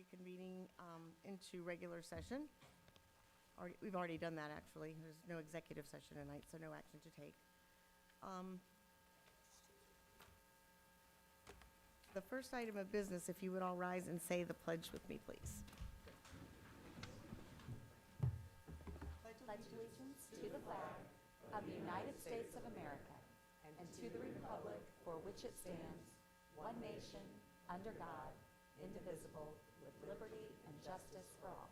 reconvening into regular session. We've already done that, actually. There's no executive session tonight, so no action to take. The first item of business, if you would all rise and say the pledge with me, please. Pledge allegiance to the flag of the United States of America and to the republic for which it stands, one nation, under God, indivisible, with liberty and justice for all.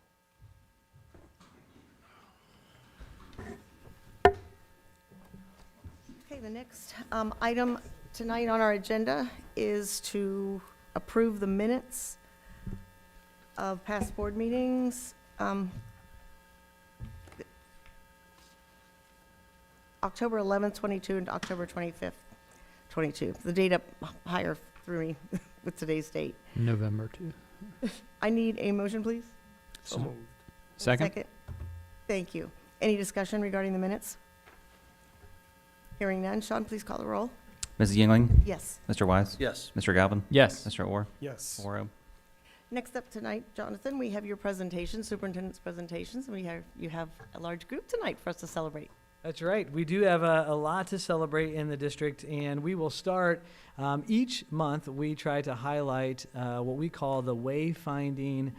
Okay, the next item tonight on our agenda is to approve the minutes of past board meetings. October 11th, 22, and October 25th, 22. The date up higher threw me with today's date. November 2. I need a motion, please. So moved. Second? Thank you. Any discussion regarding the minutes? Hearing none. Sean, please call the roll. Mrs. Yingling? Yes. Mr. Wise? Yes. Mr. Galvin? Yes. Mr. Orr? Yes. Oro? Next up tonight, Jonathan, we have your presentation, superintendent's presentations, and you have a large group tonight for us to celebrate. That's right. We do have a lot to celebrate in the district, and we will start each month. We try to highlight what we call the wayfinding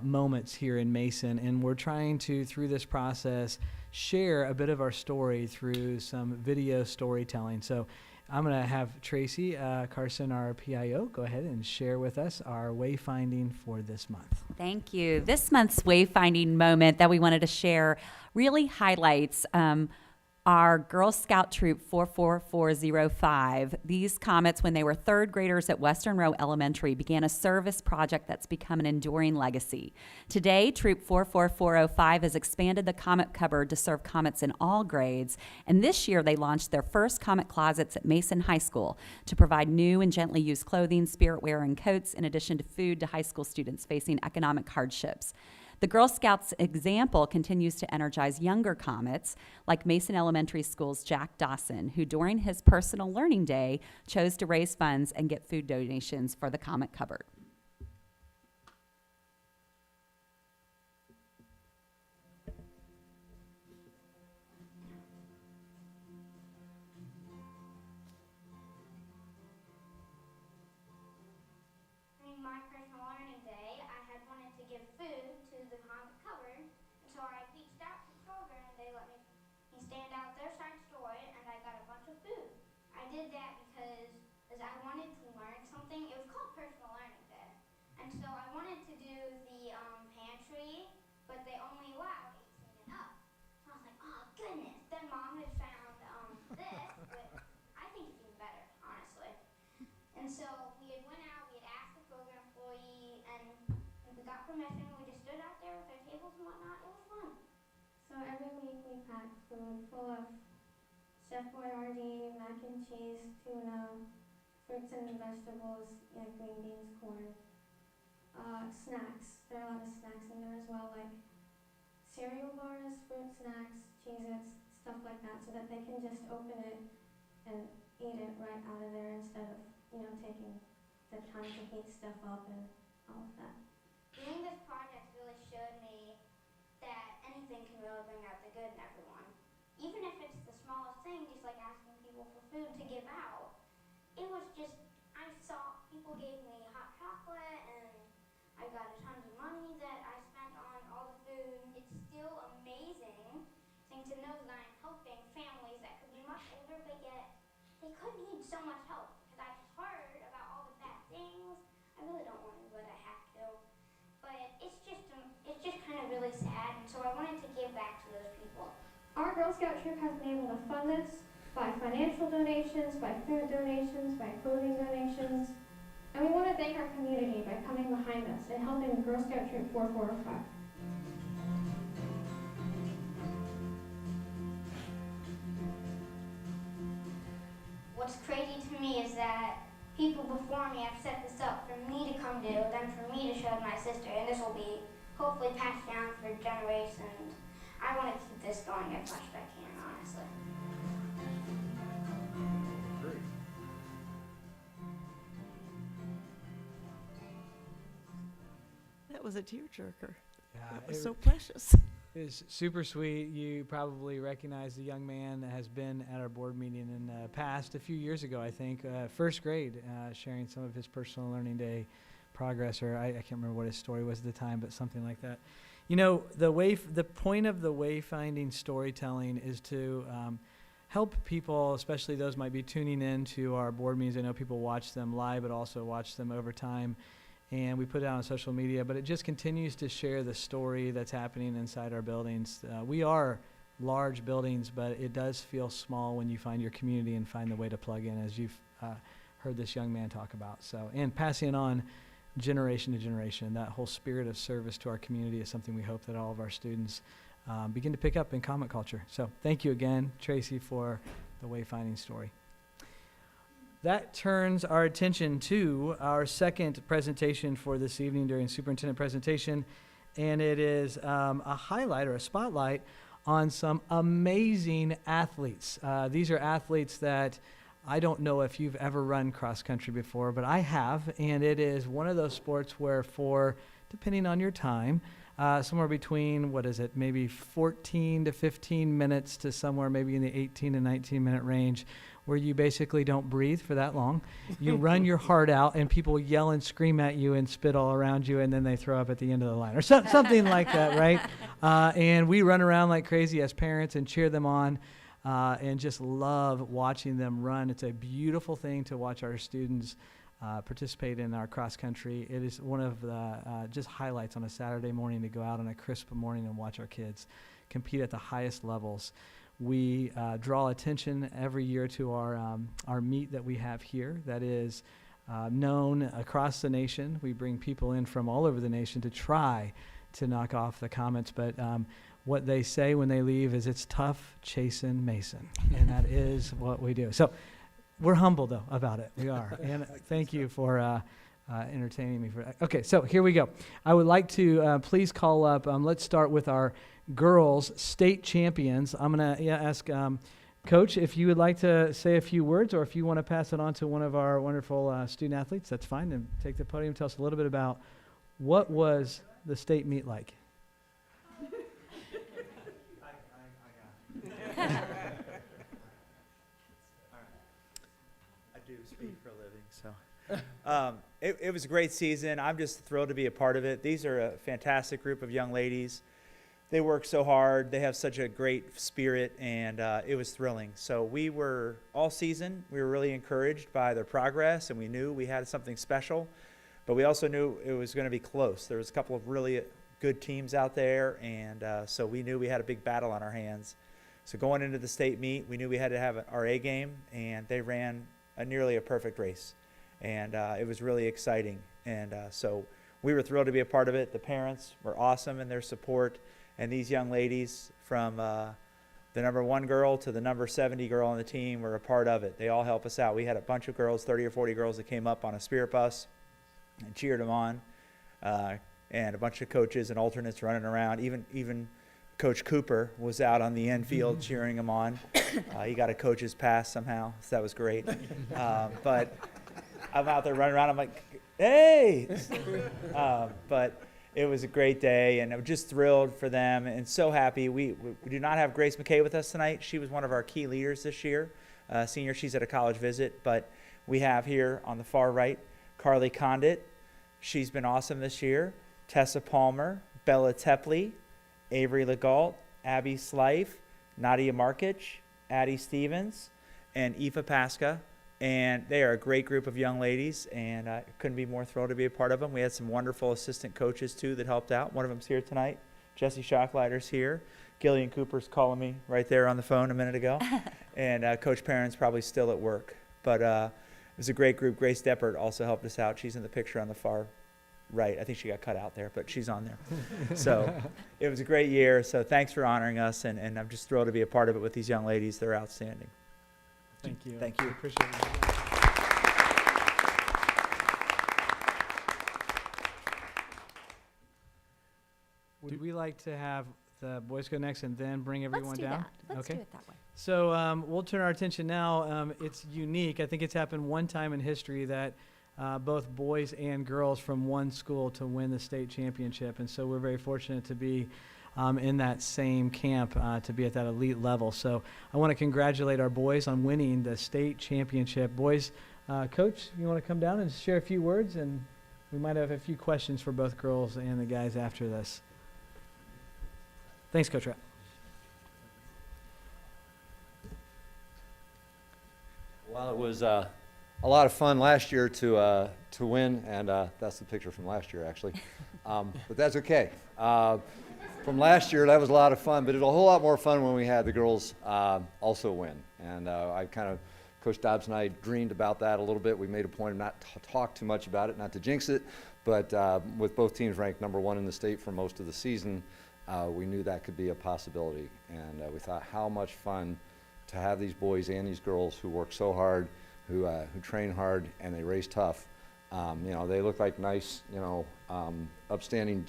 moments here in Mason, and we're trying to, through this process, share a bit of our story through some video storytelling. So I'm going to have Tracy Carson, our PIO, go ahead and share with us our wayfinding for this month. Thank you. This month's wayfinding moment that we wanted to share really highlights our Girl Scout Troop 44405. These Comets, when they were third graders at Western Row Elementary, began a service project that's become an enduring legacy. Today, Troop 44405 has expanded the Comet cupboard to serve Comets in all grades, and this year they launched their first Comet closets at Mason High School to provide new and gently used clothing, spirit wear, and coats, in addition to food to high school students facing economic hardships. The Girl Scouts example continues to energize younger Comets, like Mason Elementary School's Jack Dawson, who during his personal learning day chose to raise funds and get food donations for the Comet cupboard. During my personal learning day, I had wanted to give food to the Comet cupboard, and so I reached out to children, and they let me stand out their side story, and I got a bunch of food. I did that because I wanted to learn something. It was called Personal Learning Day, and so I wanted to do the pantry, but they only allowed 18 and up. So I was like, oh goodness. Then Mom had found this, which I think is even better, honestly. And so we had went out, we had asked the program employee, and we got permission. We just stood out there with our tables and whatnot. It was fun. So every week we pack food full of Chef Boyardee, mac and cheese, tuna, fruits and vegetables, green beans, corn. Snacks. There are a lot of snacks in there as well, like cereal bars, fruit snacks, Cheez-Its, stuff like that, so that they can just open it and eat it right out of there instead of taking the time to heat stuff up and all of that. Doing this project really showed me that anything can really bring out the good in everyone. Even if it's the smallest thing, just like asking people for food to give out. It was just, I saw people gave me hot chocolate, and I got a ton of money that I spent on all the food. It's still amazing to know that I'm helping families that could be much older, but yet they could need so much help. Because I've heard about all the bad things. I really don't want to, but I have to. But it's just kind of really sad, and so I wanted to give back to those people. Our Girl Scout troop has been able to fund this by financial donations, by food donations, by clothing donations. And we want to thank our community by coming behind us and helping Girl Scout Troop 4405. What's crazy to me is that people before me have set this up for me to come do, then for me to show my sister, and this will be hopefully passed down for generations. I want to keep this going as much as I can, honestly. Great. That was a tearjerker. Yeah, It was it- so precious. It's super sweet. You probably recognize the young man that has been at our board meeting in the past, a few years ago, I think, first grade, sharing some of his personal learning day progress, or I can't remember what his story was at the time, but something like that. You know, the point of the wayfinding storytelling is to help people, especially those might be tuning in to our board meetings. I know people watch them live, but also watch them over time. And we put it out on social media, but it just continues to share the story that's happening inside our buildings. We are large buildings, but it does feel small when you find your community and find the way to plug in, as you've heard this young man talk about. So, and passing it on generation to generation, that whole spirit of service to our community is something we hope that all of our students begin to pick up in comic culture. So thank you again, Tracy, for the wayfinding story. That turns our attention to our second presentation for this evening during superintendent presentation, and it is a highlight or a spotlight on some amazing athletes. These are athletes that I don't know if you've ever run cross country before, but I have, and it is one of those sports where for, depending on your time, somewhere between, maybe 14 to 15 minutes to somewhere maybe in the 18 to 19 minute range, where you basically don't breathe for that long. You run your heart out and people yell and scream at you and spit all around you, and then they throw up at the end of the line or something like that, right? And we run around like crazy as parents and cheer them on and just love watching them run. It's a beautiful thing to watch our students participate in our cross country. It is one of the just highlights on a Saturday morning to go out on a crisp morning and watch our kids compete at the highest levels. We draw attention every year to our meet that we have here that is known across the nation. We bring people in from all over the nation to try to knock off the comments, but what they say when they leave is it's tough chasing Mason, and that is what we do. So we're humble, though, about it. We are. And thank you for entertaining me. Okay, so here we go. I would like to please call up, let's start with our girls state champions. I'm going to ask Coach if you would like to say a few words, or if you want to pass it on to one of our wonderful student athletes, that's fine. And take the podium, tell us a little bit about what was the state meet like. I do speak for a living, so. It was a great season. I'm just thrilled to be a part of it. These are a fantastic group of young ladies. They work so hard. They have such a great spirit, and it was thrilling. So we were, all season, we were really encouraged by their progress, and we knew we had something special, but we also knew it was going to be close. There was a couple of really good teams out there, and so we knew we had a big battle on our hands. So going into the state meet, we knew we had to have our A game, and they ran nearly a perfect race. And it was really exciting. And so we were thrilled to be a part of it. The parents were awesome in their support. And these young ladies, from the number 1 girl to the number 70 girl on the team, were a part of it. They all help us out. We had a bunch of girls, 30 or 40 girls, that came up on a spirit bus and cheered them on. And a bunch of coaches and alternates running around. Even Coach Cooper was out on the infield cheering him on. He got a coach's pass somehow, so that was great. But I'm out there running around. I'm like, hey! But it was a great day, and I'm just thrilled for them and so happy. We do not have Grace McKay with us tonight. She was one of our key leaders this year. Senior, she's at a college visit. But we have here on the far right, Carly Condit. She's been awesome this year. Tessa Palmer, Bella Tepley, Avery Legault, Abby Slife, Nadia Markic, Addie Stevens, and Aoife Pasca. And they are a great group of young ladies, and I couldn't be more thrilled to be a part of them. We had some wonderful assistant coaches, too, that helped out. One of them's here tonight. Jesse Schockleiter's here. Gillian Cooper's calling me right there on the phone a minute ago. And Coach Perrin's probably still at work. But it was a great group. Grace Deppert also helped us out. She's in the picture on the far right. I think she got cut out there, but she's on there. So it was a great year. So thanks for honoring us, and I'm just thrilled to be a part of it with these young ladies. They're outstanding. Thank you. Thank you. Appreciate it. Would we like to have the boys go next and then bring everyone Let's do down? that. Let's Okay. do it that way. So we'll turn our attention now. It's unique. I think it's happened one time in history that both boys and girls from one school to win the state championship. And so we're very fortunate to be in that same camp, to be at that elite level. So I want to congratulate our boys on winning the state championship. Boys, Coach, you want to come down and share a few words? And we might have a few questions for both girls and the guys after this. Thanks, Coach Rapp. Well, it was a lot of fun last year to win, and that's the picture from last year, actually. But that's okay. From last year, that was a lot of fun, but it was a whole lot more fun when we had the girls also win. And Coach Dobbs and I dreamed about that a little bit. We made a point of not to talk too much about it, not to jinx it, but with both teams ranked #1 in the state for most of the season, we knew that could be a possibility. And we thought how much fun to have these boys and these girls who work so hard, who train hard, and they race tough. They look like nice, upstanding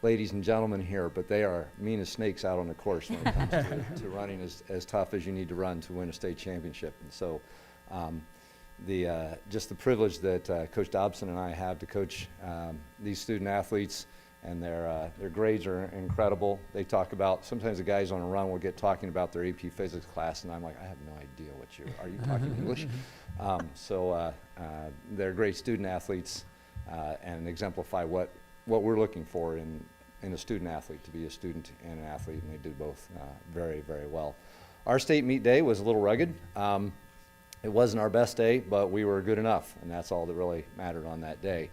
ladies and gentlemen here, but they are mean as snakes out on the course when it comes to running as tough as you need to run to win a state championship. And so just the privilege that Coach Dobson and I have to coach these student athletes, and their grades are incredible. They talk about, sometimes the guys on a run will get talking about their AP physics class, and I'm like, I have no idea are you talking English? They're great student athletes and exemplify what we're looking for in a student athlete, to be a student and an athlete, and they did both very, very well. Our state meet day was a little rugged. It wasn't our best day, but we were good enough, and that's all that really mattered on that day.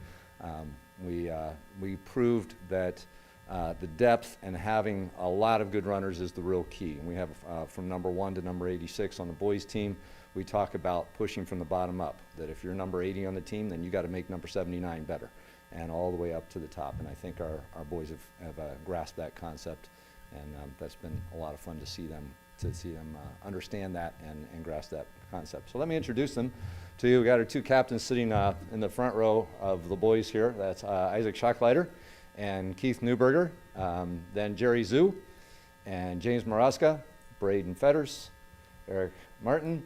We proved that the depth and having a lot of good runners is the real key. And we have from #1 to number 86 on the boys team. We talk about pushing from the bottom up, that if you're number 80 on the team, then you got to make number 79 better, and all the way up to the top. And I think our boys have grasped that concept, and that's been a lot of fun to see them understand that and grasp that concept. So let me introduce them to you. We got our two captains sitting in the front row of the boys here. That's Isaac Schockleiter and Keith Newberger, then Jerry Zhu and James Maraska, Braden Fetters, Eric Martin,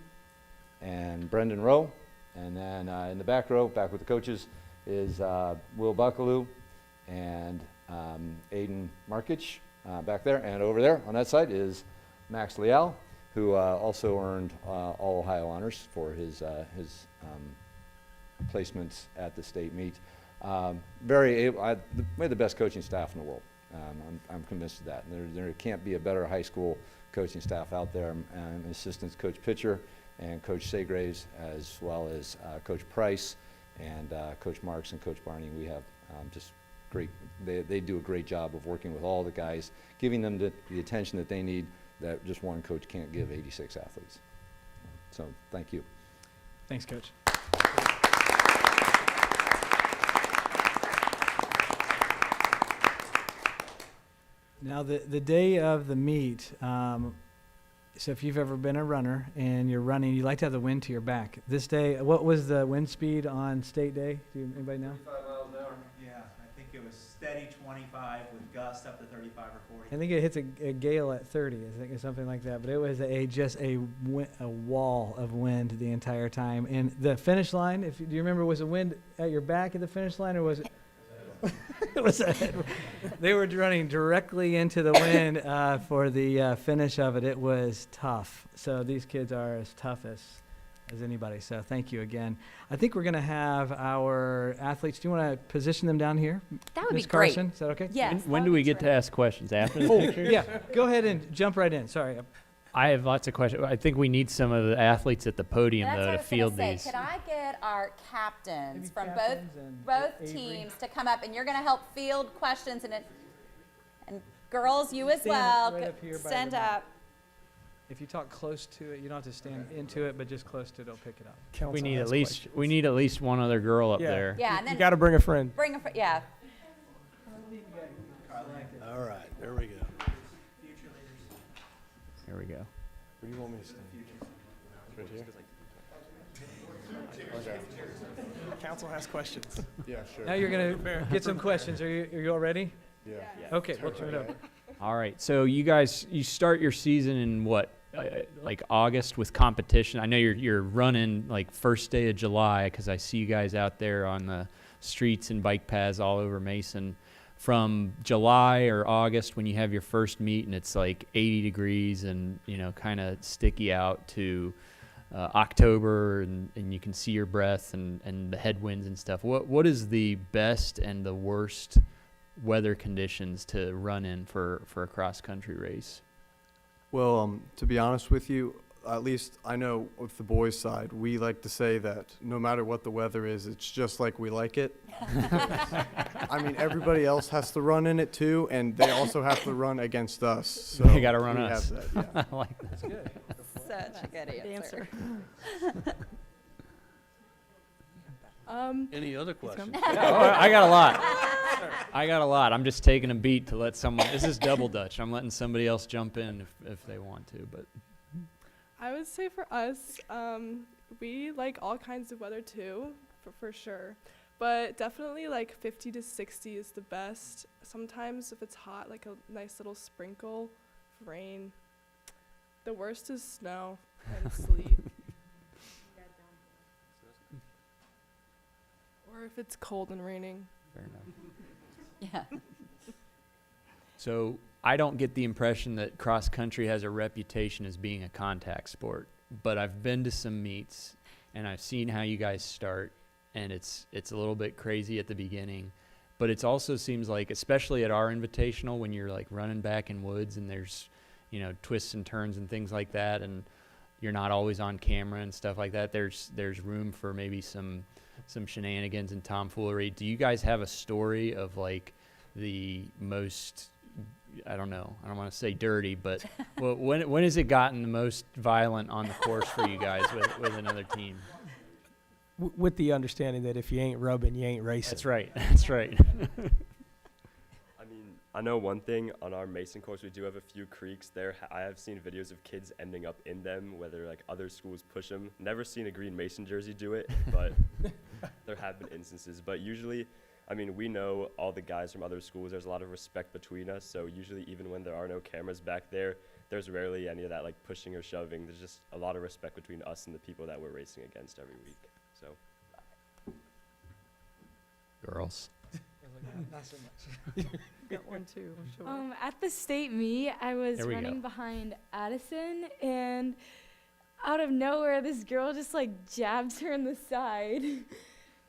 and Brendan Rowe. And then in the back row, back with the coaches, is Will Buckaloo and Aiden Markich back there. And over there on that side is Max Leal, who also earned all Ohio honors for his placements at the state meet. Very able. We have the best coaching staff in the world. I'm convinced of that. There can't be a better high school coaching staff out there. Assistants Coach Pitcher and Coach Segraves, as well as Coach Price and Coach Marks and Coach Barney. We have just great. They do a great job of working with all the guys, giving them the attention that they need, that just one coach can't give 86 athletes. So thank you. Thanks, Coach. Now, the day of the meet, so if you've ever been a runner and you're running, you like to have the wind to your back. This day, what was the wind speed on state day? Anybody know? 35 miles an hour. Yeah, I think it was steady 25 with gusts up to 35 or 40. I think it hits a gale at 30, I think, or something like that. But it was just a wall of wind the entire time. And the finish line, do you remember, was the wind at your back at the finish line, or was it? It was they were running directly into the wind for the finish of it. It was tough. So these kids are as tough as anybody. So thank you again. I think we're going to have our athletes. Do you want to position them down here? That would Ms. be great. Carson? Is that okay? Yes. When do we get to ask questions? After the pictures? Yeah. Go ahead and jump right in. Sorry. I have lots of questions. I think we need some of the athletes at the podium, That's though, what I to was gonna field say. these. Could I get our captains Maybe from captains and both Avery. teams to come up, and you're going to help field questions, and girls, you as Stand well, right up here by stand the mic. up. If you talk close to it, you don't have to stand into it, but just close to it, it'll pick it up. We need at least one other girl up there. Yeah, and then You got to bring a friend. bring a yeah. All right, there we go. Here we go. Where do you want me to stand? Right here? Okay. Council has questions. Yeah, sure. Now you're going to get some questions. Are you all ready? Yeah. Okay, we'll turn it over. All right. So you guys, you start your season in what, like August with competition? I know you're running like first day of July, because I see you guys out there on the streets and bike paths all over Mason. From July or August, when you have your first meet and it's like 80 degrees and, you know, kind of sticky out, to October and you can see your breath and the headwinds and stuff, what is the best and the worst weather conditions to run in for a cross-country race? Well, to be honest with you, at least I know with the boys' side, we like to say that no matter what the weather is, it's just like we like it. I mean, everybody else has to run in it too, and they also have to run against us. So They got to run we us. have that, yeah. I like that. That's good. Such a good answer. Any other questions? I got a lot. I got a lot. I'm just taking a beat to let someone. This is double Dutch. I'm letting somebody else jump in if they want to. But I would say for us, we like all kinds of weather too, for sure. But definitely like 50 to 60 is the best. Sometimes if it's hot, like a nice little sprinkle of rain. The worst is snow and sleet. Or if it's cold and raining. fair enough. Yeah. So I don't get the impression that cross country has a reputation as being a contact sport, but I've been to some meets and I've seen how you guys start, and it's a little bit crazy at the beginning, but it also seems like, especially at our invitational, when you're like running back in woods and there's, you know, twists and turns and things like that, and you're not always on camera and stuff like that, there's room for maybe some shenanigans and tomfoolery. Do you guys have a story of like the most, I don't know, I don't want to say dirty, but well, when has it gotten the most violent on the course for you guys with another team? With the understanding that if you ain't rubbing, you ain't racing. That's right. That's right. I mean, I know one thing, on our Mason course, we do have a few creeks there. I have seen videos of kids ending up in them, whether like other schools push them. Never seen a green Mason jersey do it, but there have been instances. But usually, I mean, we know all the guys from other schools. There's a lot of respect between us. So usually, even when there are no cameras back there, there's rarely any of that like pushing or shoving. There's just a lot of respect between us and the people that we're racing against every week. So, Girls. Not so much. Got one too, I'm sure. At the state meet, I was There we running go. behind Addison, and out of nowhere, this girl just like jabs her in the side,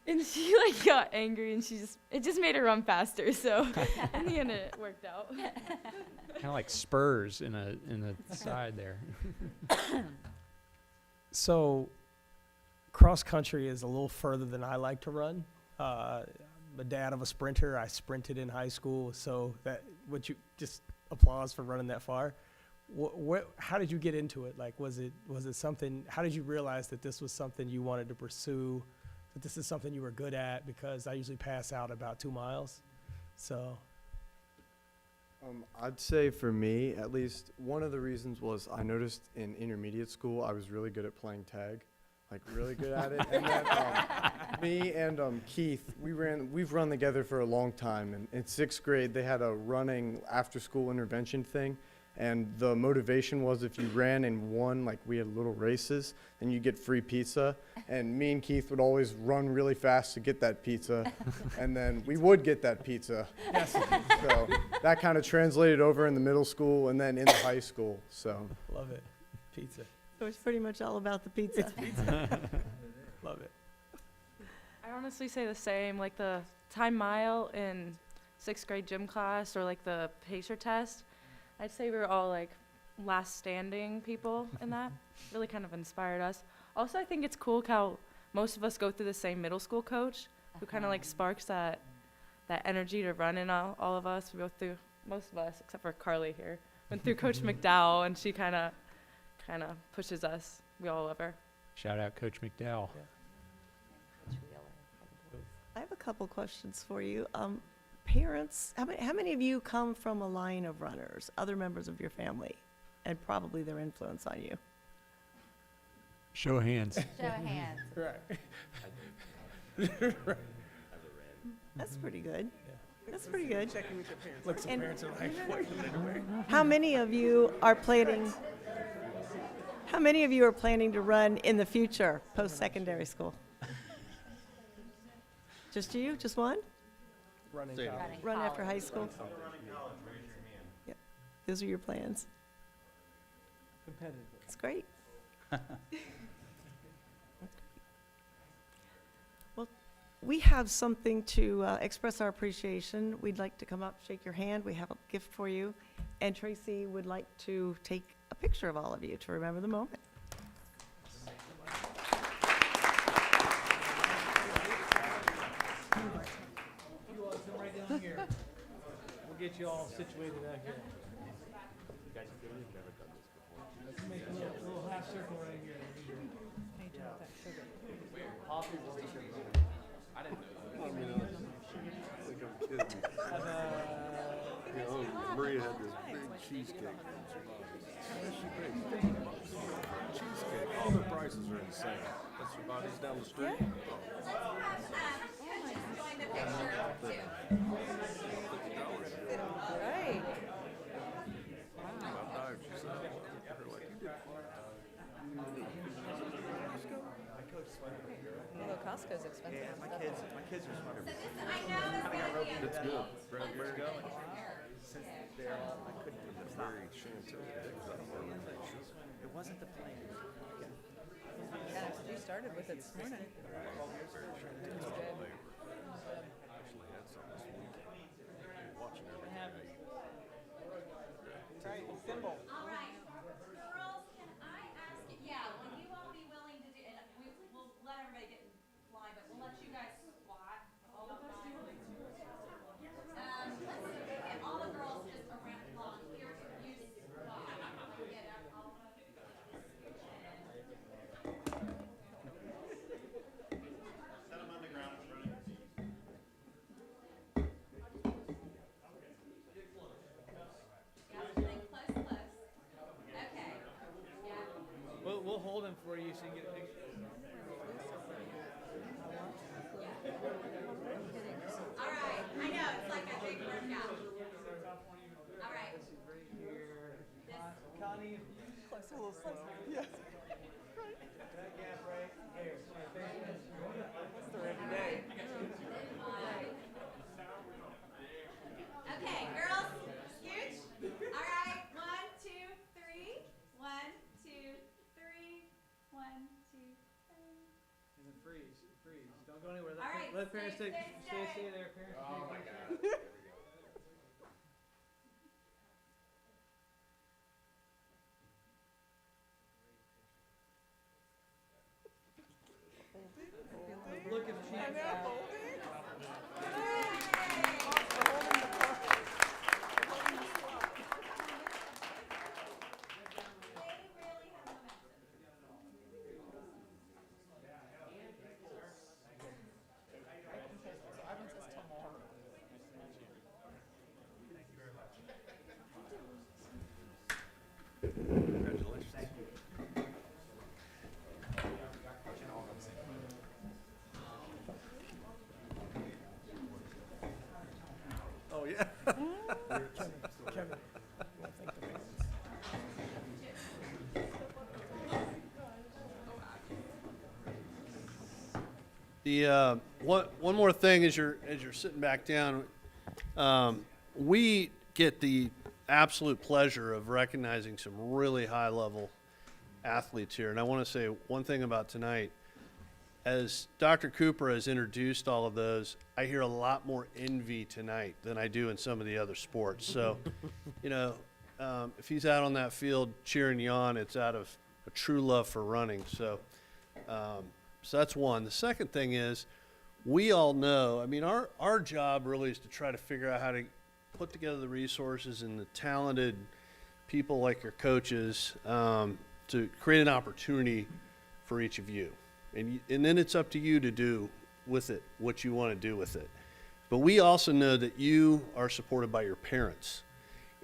and she like got angry, and it just made her run faster. So in the end, it worked out. Kind of like spurs in the side there. So, cross country is a little further than I like to run. I'm a dad of a sprinter. I sprinted in high school, so that would you just applause for running that far? How did you get into it? Like, was it something? How did you realize that this was something you wanted to pursue? That this is something you were good at? Because I usually pass out about 2 miles, so. I'd say for me, at least, one of the reasons was I noticed in intermediate school I was really good at playing tag, like really good at it. And then me and Keith, we've run together for a long time. And in 6th grade, they had a running after-school intervention thing. And the motivation was if you ran and won, like we had little races, then you get free pizza. And me and Keith would always run really fast to get that pizza. And then we would get that pizza. Yes. So that kind of translated over in the middle school and then in the high school. So Love it. Pizza. So it's pretty much all about the pizza. Love it. I honestly say the same, like the time mile in 6th grade gym class, or like the pacer test. I'd say we were all like last standing people in that. Really kind of inspired us. Also, I think it's cool how most of us go through the same middle school coach, who kind of like sparks that energy to run in all of us. We go through, most of us, except for Carly here, went through Coach McDowell, and she kind of pushes us. We all love her. Shout out Coach McDowell. I have a couple questions for you. Parents, how many of you come from a line of runners, other members of your family, and probably their influence on you? Show of hands. Show of hands. Right. That's pretty good. That's pretty good. Checking with your parents. Look, some And- parents are like, what? How many of you are planning? How many of you are planning to run in the future, post-secondary school? Just you? Just one? Running Say it. college. Run after high school? Yep. Those are your plans. Competitive. That's great. Well, we have something to express our appreciation. We'd like to come up, shake your hand. We have a gift for you. And Tracy would like to take a picture of all of you to remember the moment. You all come right down here. We'll get you all situated out here. Let's make a little half circle right here. Maria had this big cheesecake. She paid $50 for a cheesecake. All their prices are insane. That's Chobani's down the street. Right. About died, she said. Her like, you did fine. Although Costco's expensive. Yeah, my kids are smarter. It's good. Raspberry. Since they're all, I couldn't give them stop. Very chantilly. It wasn't the plan. Yeah, you started with it this morning. Actually had some this weekend. Watching everything. Right, symbol. All right, girls, can I ask you, will you all be willing to do, and we'll let everybody get in line, but we'll let you guys squat. All of us do. Let's get all the girls just around long. Here, you squat. Get up, all of us. Set them on the ground. Running. Okay. Yeah. We'll hold him for you so you can get a picture. All right. I know, it's like a big workout. All right. Connie, close, a little slow. Yes. That gap right here. That's the every day. Okay, girls, scooch. All right, 1, 2, 3. 1, 2, 3. 1, 2, 3. And then freeze. Don't go anywhere. All right, Let parents stay, stay there. Parents. Oh my God. Look at the chance. Oh yeah. Kevin. The one more thing as you're sitting back down, we get the absolute pleasure of recognizing some really high level athletes here, and I want to say one thing about tonight. As Dr. Cooper has introduced all of those, I hear a lot more envy tonight than I do in some of the other sports. So, if he's out on that field cheering you on, it's out of a true love for running. So that's one. The second thing is, we all know, our job really is to try to figure out how to put together the resources and the talented people like your coaches to create an opportunity for each of you. And then it's up to you to do with it what you want to do with it. But we also know that you are supported by your parents.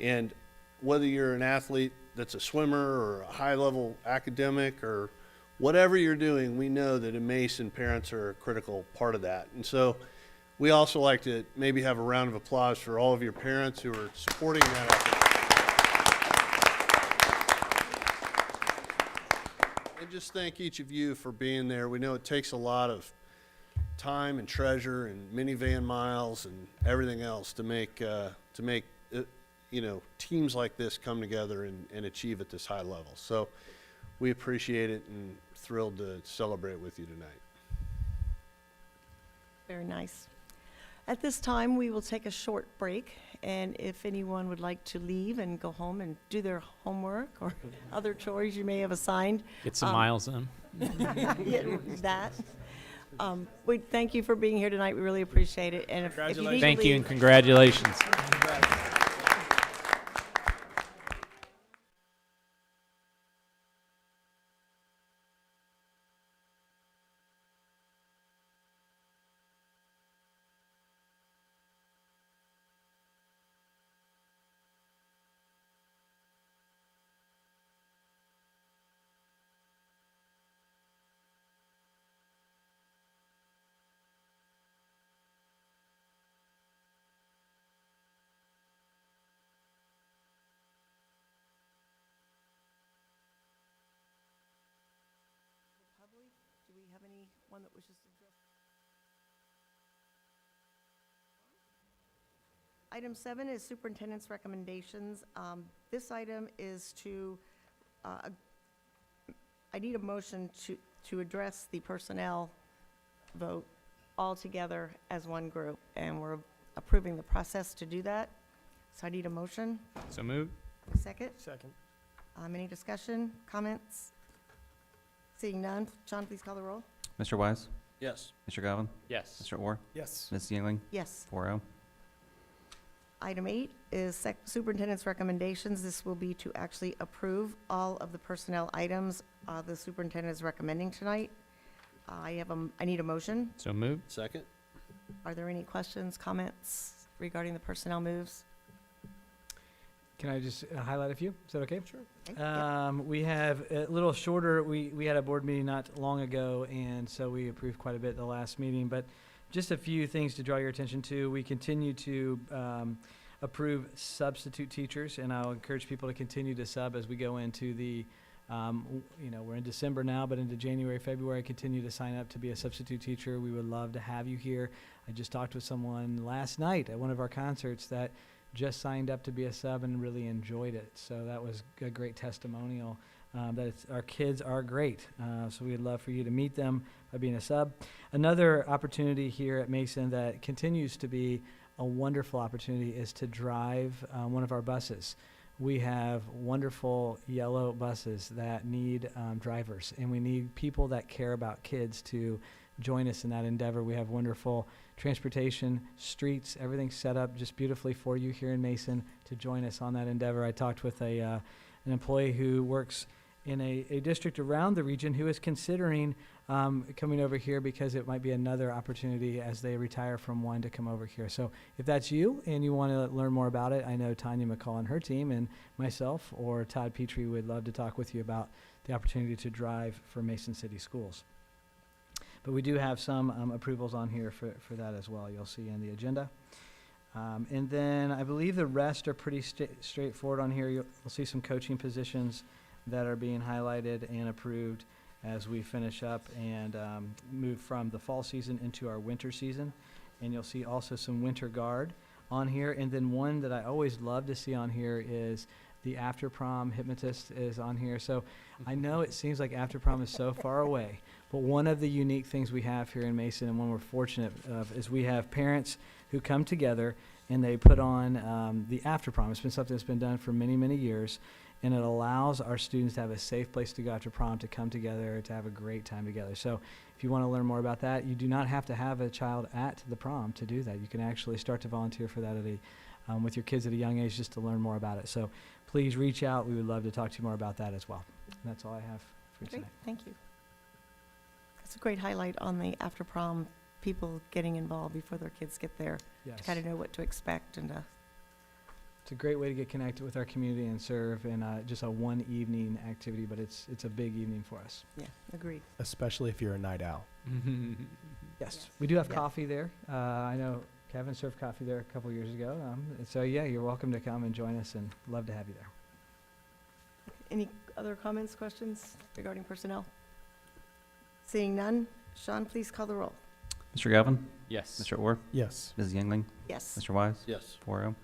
And whether you're an athlete that's a swimmer or a high-level academic or whatever you're doing, we know that in Mason, parents are a critical part of that. And so we also like to maybe have a round of applause for all of your parents who are supporting that effort. just thank each of you for being there. We know it takes a lot of time and treasure and minivan miles and everything else to make teams like this come together and achieve at this high level. So we appreciate it and thrilled to celebrate with you tonight. Very nice. At this time, we will take a short break, and if anyone would like to leave and go home and do their homework or other chores you may have assigned. Get some miles in. Yeah, that. We thank you for being here tonight. We really appreciate it. And if you need to Thank you leave- and congratulations. Do we have anyone that wishes to address? Item 7 is superintendent's recommendations. This item is to, I need a motion to address the personnel vote all together as one group, and we're approving the process to do that. So I need a motion. So moved. Second. Second. Any discussion, comments? Seeing none, John, please call the roll. Mr. Wise? Yes. Mr. Galvin? Yes. Mr. Orr? Yes. Ms. Yingling? Yes. 4-0. Item 8 is superintendent's recommendations. This will be to actually approve all of the personnel items the superintendent is recommending tonight. I need a motion. So moved. Second? Are there any questions, comments regarding the personnel moves? Can I just highlight a few? Is that okay? Sure. Okay, yep. We have a little shorter, we had a board meeting not long ago, and so we approved quite a bit at the last meeting, but just a few things to draw your attention to. We continue to approve substitute teachers, and I'll encourage people to continue to sub as we go into the, we're in December now, but into January, February, continue to sign up to be a substitute teacher. We would love to have you here. I just talked with someone last night at one of our concerts that just signed up to be a sub and really enjoyed it. So that was a great testimonial that our kids are great. So we'd love for you to meet them by being a sub. Another opportunity here at Mason that continues to be a wonderful opportunity is to drive one of our buses. We have wonderful yellow buses that need drivers, and we need people that care about kids to join us in that endeavor. We have wonderful transportation, streets, everything set up just beautifully for you here in Mason to join us on that endeavor. I talked with an employee who works in a district around the region who is considering coming over here because it might be another opportunity as they retire from one to come over here. So if that's you and you want to learn more about it, I know Tanya McCall and her team and myself or Todd Petrie would love to talk with you about the opportunity to drive for Mason City Schools. But we do have some approvals on here for that as well. You'll see in the agenda. And then I believe the rest are pretty straightforward on here. You'll see some coaching positions that are being highlighted and approved as we finish up and move from the fall season into our winter season. And you'll see also some winter guard on here. And then one that I always love to see on here is the after prom hypnotist is on here. So I know it seems like after prom is so far away, but one of the unique things we have here in Mason and one we're fortunate of is we have parents who come together and they put on the after prom. It's been something that's been done for many, many years, and it allows our students to have a safe place to go after prom, to come together, to have a great time together. So if you want to learn more about that, you do not have to have a child at the prom to do that. You can actually start to volunteer for that at with your kids at a young age just to learn more about it. So please reach out. We would love to talk to you more about that as well. And that's all I have for you Great, tonight. thank you. That's a great highlight on the after prom, people getting involved before their kids get there, Yes. to kind of know what to expect and It's a great way to get connected with our community and serve in just a one evening activity, but it's a big evening for us. yeah, agreed. Especially if you're a night owl. Yes, we do have Yeah. coffee there. I know Kevin served coffee there a couple years ago. And so yeah, you're welcome to come and join us and love to have you there. Any other comments, questions regarding personnel? Seeing none, Sean, please call the roll. Mr. Galvin? Yes. Mr. Orr? Yes. Mrs. Yingling? Yes. Mr. Wise? Yes. 4-0.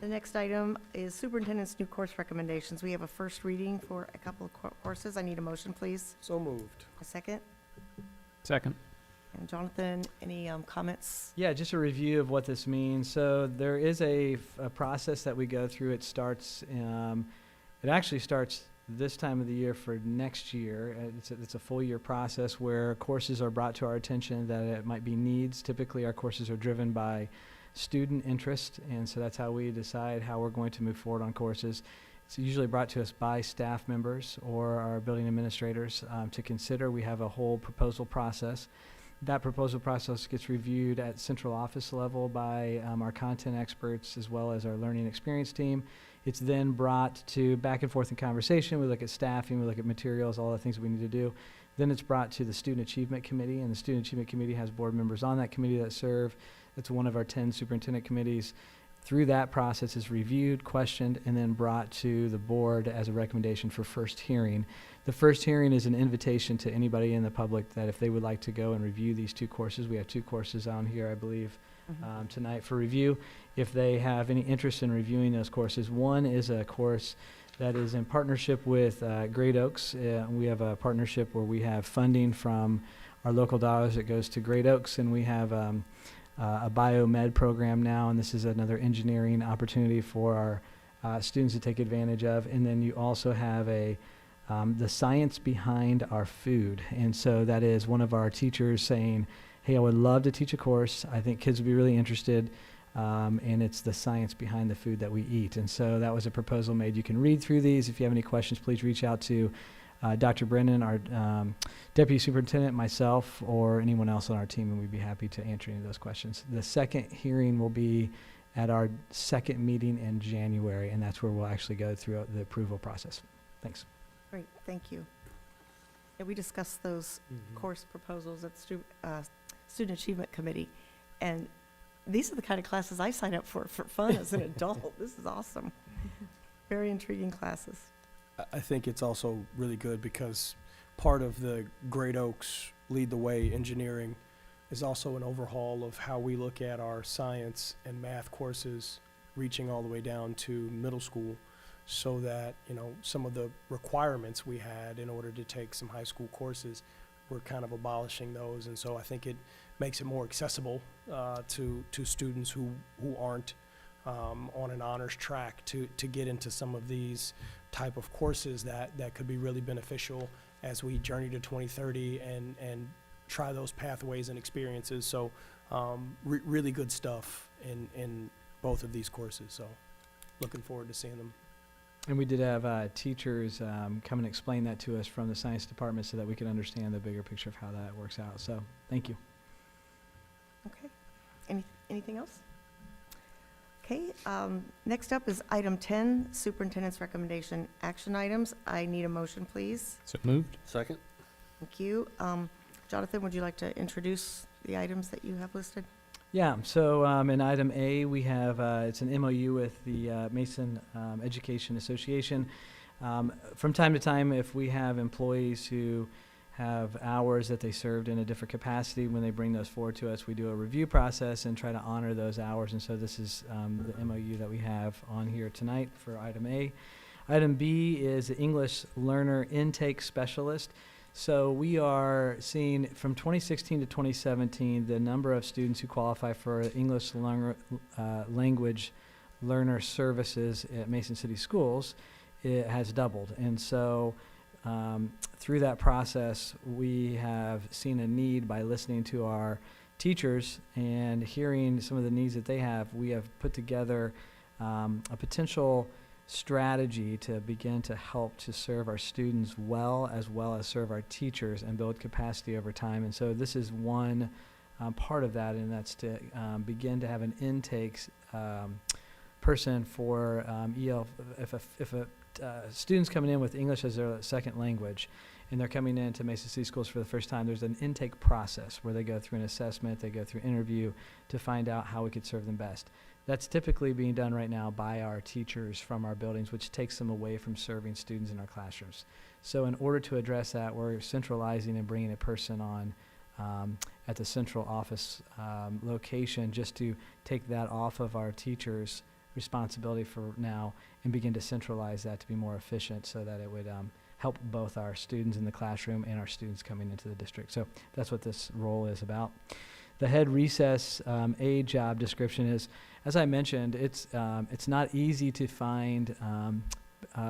The next item is superintendent's new course recommendations. We have a first reading for a couple of courses. I need a motion, please. So moved. A second. Second. And Jonathan, any comments? Yeah, just a review of what this means. So there is a process that we go through. It starts, it actually starts this time of the year for next year. It's a full year process where courses are brought to our attention that it might be needs. Typically, our courses are driven by student interest, and so that's how we decide how we're going to move forward on courses. It's usually brought to us by staff members or our building administrators to consider. We have a whole proposal process. That proposal process gets reviewed at central office level by our content experts as well as our learning experience team. It's then brought to back and forth in conversation. We look at staffing, we look at materials, all the things that we need to do. Then it's brought to the Student Achievement Committee, and the Student Achievement Committee has board members on that committee that serve. It's one of our 10 superintendent committees. Through that process is reviewed, questioned, and then brought to the board as a recommendation for first hearing. The first hearing is an invitation to anybody in the public that if they would like to go and review these two courses, we have two courses on here, I believe, tonight for review. If they have any interest in reviewing those courses, one is a course that is in partnership with Great Oaks. We have a partnership where we have funding from our local dollars that goes to Great Oaks, and we have a biomed program now, and this is another engineering opportunity for our students to take advantage of. And then you also have the science behind our food, and so that is one of our teachers saying, hey, I would love to teach a course. I think kids would be really interested, and it's the science behind the food that we eat. And so that was a proposal made. You can read through these. If you have any questions, please reach out to Dr. Brennan, our deputy superintendent, myself, or anyone else on our team, and we'd be happy to answer any of those questions. The second hearing will be at our second meeting in January, and that's where we'll actually go through the approval process. Thanks. Great, thank you. Yeah, we discussed those course proposals at Student Achievement Committee, and these are the kind of classes I sign up for fun as an adult. This is awesome. Very intriguing classes. I think it's also really good because part of the Great Oaks Lead the Way engineering is also an overhaul of how we look at our science and math courses, reaching all the way down to middle school, so that, you know, some of the requirements we had in order to take some high school courses, we're kind of abolishing those. And so I think it makes it more accessible to students who aren't on an honors track to get into some of these type of courses that could be really beneficial as we journey to 2030 and try those pathways and experiences. So really good stuff in both of these courses. So looking forward to seeing them. And we did have teachers come and explain that to us from the science department so that we could understand the bigger picture of how that works out. So thank you. Okay. Anything else? Okay. Next up is item 10, superintendent's recommendation action items. I need a motion, please. So moved. Second. Thank you. Jonathan, would you like to introduce the items that you have listed? Yeah, so in item A, we have, it's an MOU with the Mason Education Association. From time to time, if we have employees who have hours that they served in a different capacity, when they bring those forward to us, we do a review process and try to honor those hours. And so this is the MOU that we have on here tonight for item A. Item B is the English Learner Intake Specialist. So we are seeing from 2016 to 2017, the number of students who qualify for English language learner services at Mason City Schools, it has doubled. And so through that process, we have seen a need by listening to our teachers and hearing some of the needs that they have. We have put together a potential strategy to begin to help to serve our students well as serve our teachers and build capacity over time. And so this is one part of that, and that's to begin to have an intake person for EL. If a student's coming in with English as their second language and they're coming into Mason City Schools for the first time, there's an intake process where they go through an assessment, they go through interview to find out how we could serve them best. That's typically being done right now by our teachers from our buildings, which takes them away from serving students in our classrooms. So in order to address that, we're centralizing and bringing a person on at the central office location just to take that off of our teachers' responsibility for now and begin to centralize that to be more efficient so that it would help both our students in the classroom and our students coming into the district. So that's what this role is about. The head recess aide job description is, as I mentioned, it's not easy to find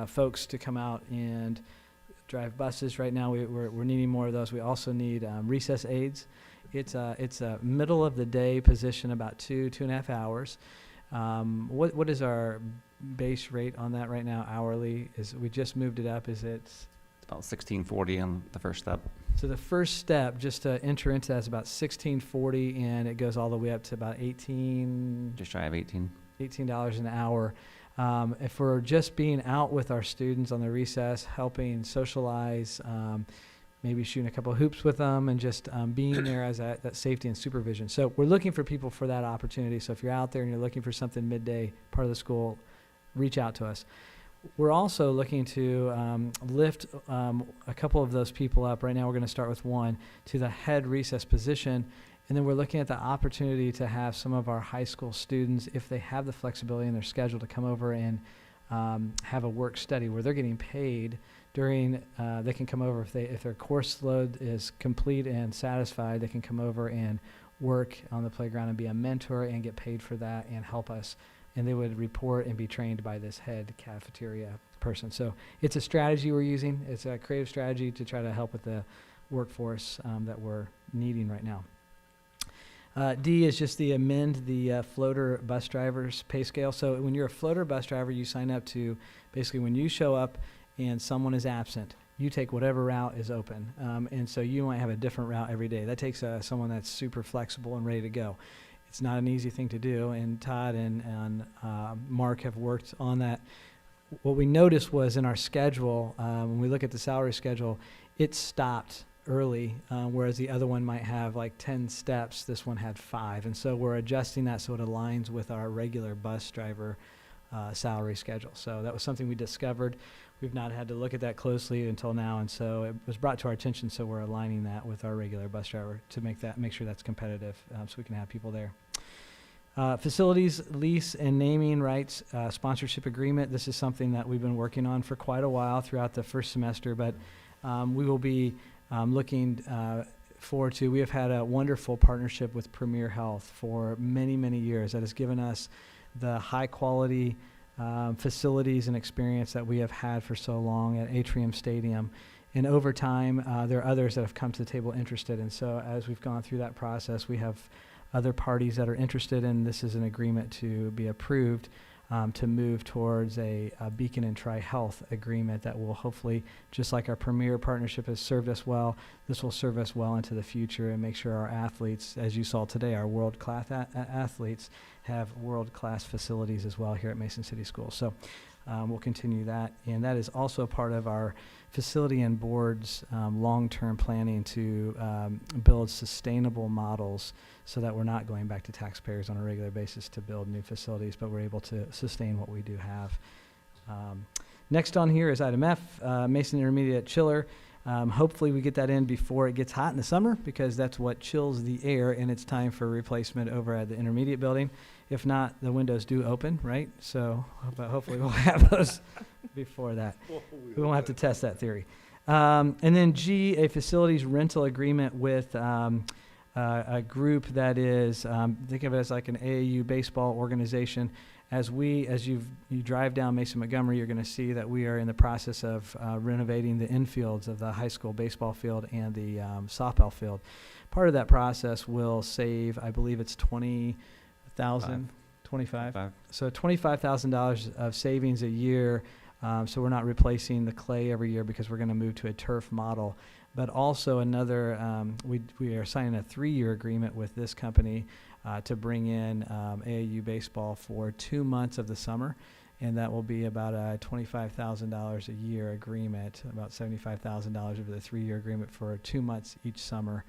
folks to come out and drive buses. Right now we're needing more of those. We also need recess aides. It's a middle of the day position, about 2.5 hours. What is our base rate on that right now hourly? We just moved it up. It's about $16.40 on the first step. So the first step, just to enter into that, is about $16.40, and it goes all the way up to about just shy of $18 an hour. If we're just being out with our students on the recess, helping socialize, maybe shooting a couple of hoops with them, and just being there as that safety and supervision. So we're looking for people for that opportunity. So if you're out there and you're looking for something midday, part of the school, reach out to us. We're also looking to lift a couple of those people up. Right now we're going to start with one to the head recess position, and then we're looking at the opportunity to have some of our high school students, if they have the flexibility in their schedule, to come over and have a work study where they're getting paid during, they can come over if their course load is complete and satisfied, they can come over and work on the playground and be a mentor and get paid for that and help us. And they would report and be trained by this head cafeteria person. So it's a strategy we're using. It's a creative strategy to try to help with the workforce that we're needing right now. D is just the amend the floater bus driver's pay scale. So when you're a floater bus driver, you sign up to basically when you show up and someone is absent, you take whatever route is open. And so you might have a different route every day. That takes someone that's super flexible and ready to go. It's not an easy thing to do, and Todd and Mark have worked on that. What we noticed was in our schedule, when we look at the salary schedule, it stopped early, whereas the other one might have like 10 steps. This one had 5. And so we're adjusting that so it aligns with our regular bus driver salary schedule. So that was something we discovered. We've not had to look at that closely until now, and so it was brought to our attention, so we're aligning that with our regular bus driver to make sure that's competitive, so we can have people there. Facilities lease and naming rights sponsorship agreement. This is something that we've been working on for quite a while throughout the first semester, but we will be looking forward to. We have had a wonderful partnership with Premier Health for many, many years that has given us the high quality facilities and experience that we have had for so long at Atrium Stadium. And over time, there are others that have come to the table interested. And so as we've gone through that process, we have other parties that are interested, and this is an agreement to be approved to move towards a Beacon and Tri-Health agreement that will hopefully, just like our Premier partnership has served us well, this will serve us well into the future and make sure our athletes, as you saw today, our world-class athletes have world-class facilities as well here at Mason City Schools. So we'll continue that, and that is also part of our facility and board's long-term planning to build sustainable models so that we're not going back to taxpayers on a regular basis to build new facilities, but we're able to sustain what we do have. Next on here is item F, Mason Intermediate Chiller. Hopefully we get that in before it gets hot in the summer, because that's what chills the air, and it's time for replacement over at the intermediate building. If not, the windows do open, right? So but hopefully we'll have those before that. We won't have to test that theory. And then G, a facilities rental agreement with a group that is, think of it as like an AAU baseball organization. As you drive down Mason Montgomery, you're going to see that we are in the process of renovating the infields of the high school baseball field and the softball field. Part of that process will save, I believe it's $25,000. So $25,000 of savings a year. So we're not replacing the clay every year because we're going to move to a turf model. But also another, we are signing a 3-year agreement with this company to bring in AAU baseball for 2 months of the summer, and that will be about a $25,000 a year agreement, about $75,000 over the 3-year agreement for 2 months each summer.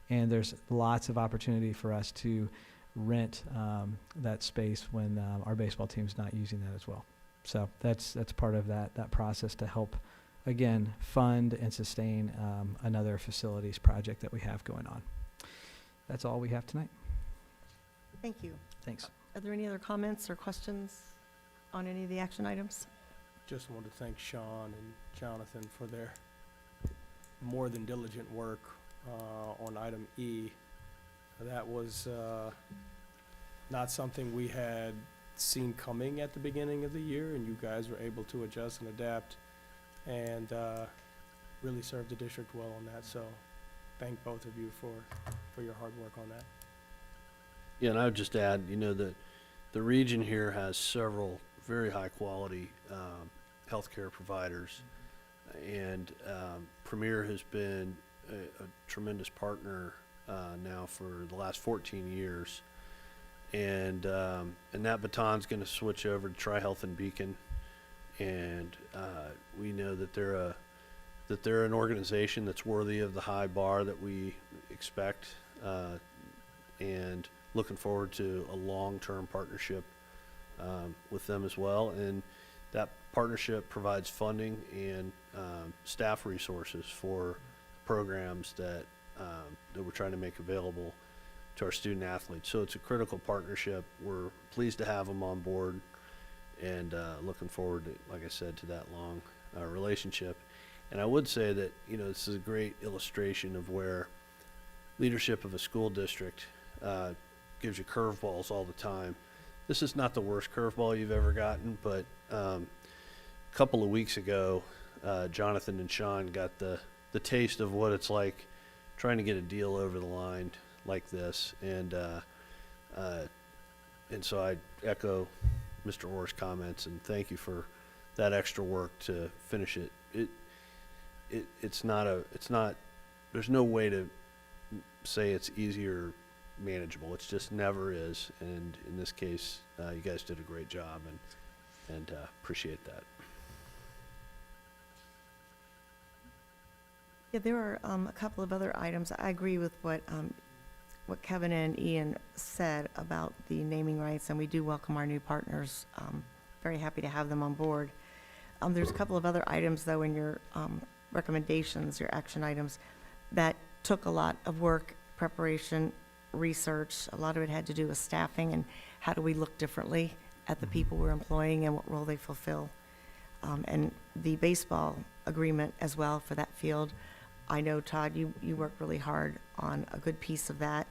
And there's lots of opportunity for us to rent that space when our baseball team's not using that as well. So that's part of that process to help, again, fund and sustain another facilities project that we have going on. That's all we have tonight. Thank you. Thanks. Are there any other comments or questions on any of the action items? Just want to thank Sean and Jonathan for their more than diligent work on item E. That was not something we had seen coming at the beginning of the year, and you guys were able to adjust and adapt and really served the district well on that. So thank both of you for your hard work on that. Yeah, and I would just add, you know, that the region here has several very high quality healthcare providers, and Premier has been a tremendous partner now for the last 14 years, and that baton's going to switch over to TriHealth and Beacon, and we know that they're an organization that's worthy of the high bar that we expect, and looking forward to a long-term partnership with them as well. And that partnership provides funding and staff resources for programs that we're trying to make available to our student athletes. So it's a critical partnership. We're pleased to have them on board, and looking forward to, like I said, to that long relationship. And I would say that, you know, this is a great illustration of where leadership of a school district gives you curveballs all the time. This is not the worst curveball you've ever gotten, but a couple of weeks ago, Jonathan and Sean got the taste of what it's like trying to get a deal over the line like this, and so I echo Mr. Orr's comments and thank you for that extra work to finish it. It's not. There's no way to say it's easy or manageable. It's just never is, and in this case, you guys did a great job, and appreciate that. Yeah, there are a couple of other items. I agree with what Kevin and Ian said about the naming rights, and we do welcome our new partners. Very happy to have them on board. There's a couple of other items, though, in your recommendations, your action items, that took a lot of work, preparation, research. A lot of it had to do with staffing and how do we look differently at the people we're employing and what role they fulfill. And the baseball agreement as well for that field. I know, Todd, you worked really hard on a good piece of that.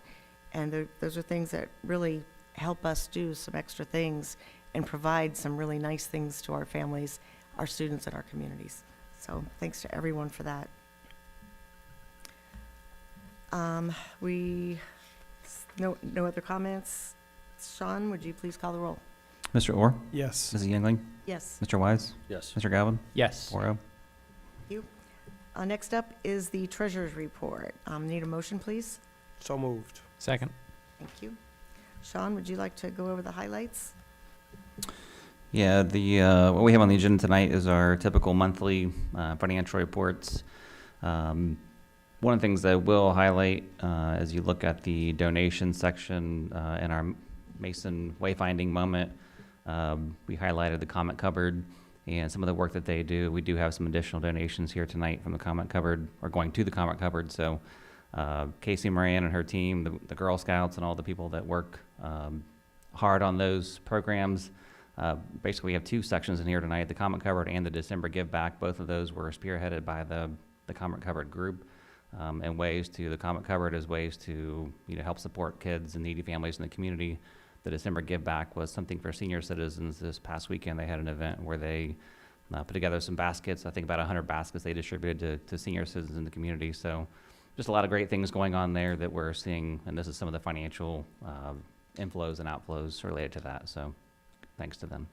And those are things that really help us do some extra things and provide some really nice things to our families, our students, and our communities. So thanks to everyone for that. No other comments. Sean, would you please call the roll? Mr. Orr? Yes. Mrs. Yingling? Yes. Mr. Wise? Yes. Mr. Galvin? Yes. 4-0. Thank you. Next up is the treasurer's report. Need a motion, please? So moved. Second. Thank you. Sean, would you like to go over the highlights? Yeah, what we have on the agenda tonight is our typical monthly financial reports. One of the things that I will highlight as you look at the donation section in our Mason Wayfinding Moment, we highlighted the comment cupboard and some of the work that they do. We do have some additional donations here tonight from the comment cupboard, or going to the comment cupboard. So Casey Moran and her team, the Girl Scouts, and all the people that work hard on those programs. Basically, we have two sections in here tonight, the comment cupboard and the December Give Back. Both of those were spearheaded by the comment cupboard group. And ways to the comment cupboard as ways to help support kids and needy families in the community. The December Give Back was something for senior citizens. This past weekend they had an event where they put together some baskets. I think about 100 baskets they distributed to senior citizens in the community. So just a lot of great things going on there that we're seeing, and this is some of the financial inflows and outflows related to that. So thanks to them.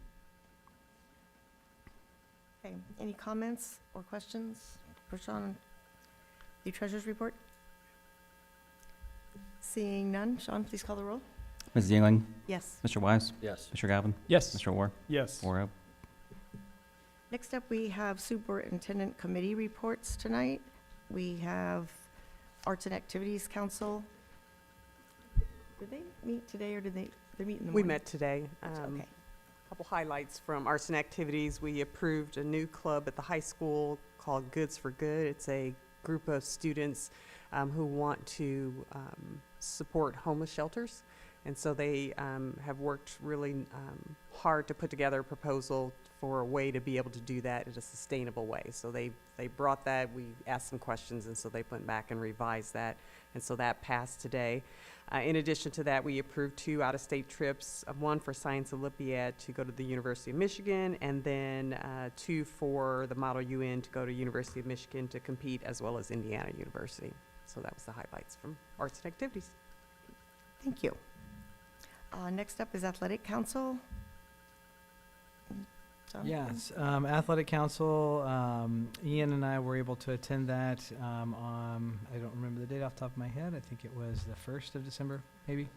Okay. Any comments or questions for Sean? The treasurer's report? Seeing none, Sean, please call the roll. Mrs. Yingling? Yes. Mr. Wise? Yes. Mr. Galvin? Yes. Mr. Orr? Yes. 4-0. Next up, we have Superintendent Committee reports tonight. We have Arts and Activities Council Did they meet today or did they meet in the We morning? met today. Okay. Couple highlights from arts and activities. We approved a new club at the high school called Goods for Good. It's a group of students who want to support homeless shelters. And so they have worked really hard to put together a proposal for a way to be able to do that in a sustainable way. So they brought that, we asked some questions, and so they went back and revised that. And so that passed today. In addition to that, we approved 2 out-of-state trips, one for Science Olympiad to go to the University of Michigan, and then 2 for the Model UN to go to University of Michigan to compete, as well as Indiana University. So that was the highlights from arts and activities. Thank you. Next up is Athletic Council. Jonathan? Yes, Athletic Council, Ian and I were able to attend that I don't remember the date off the top of my head. I think it was the 1st of December, maybe.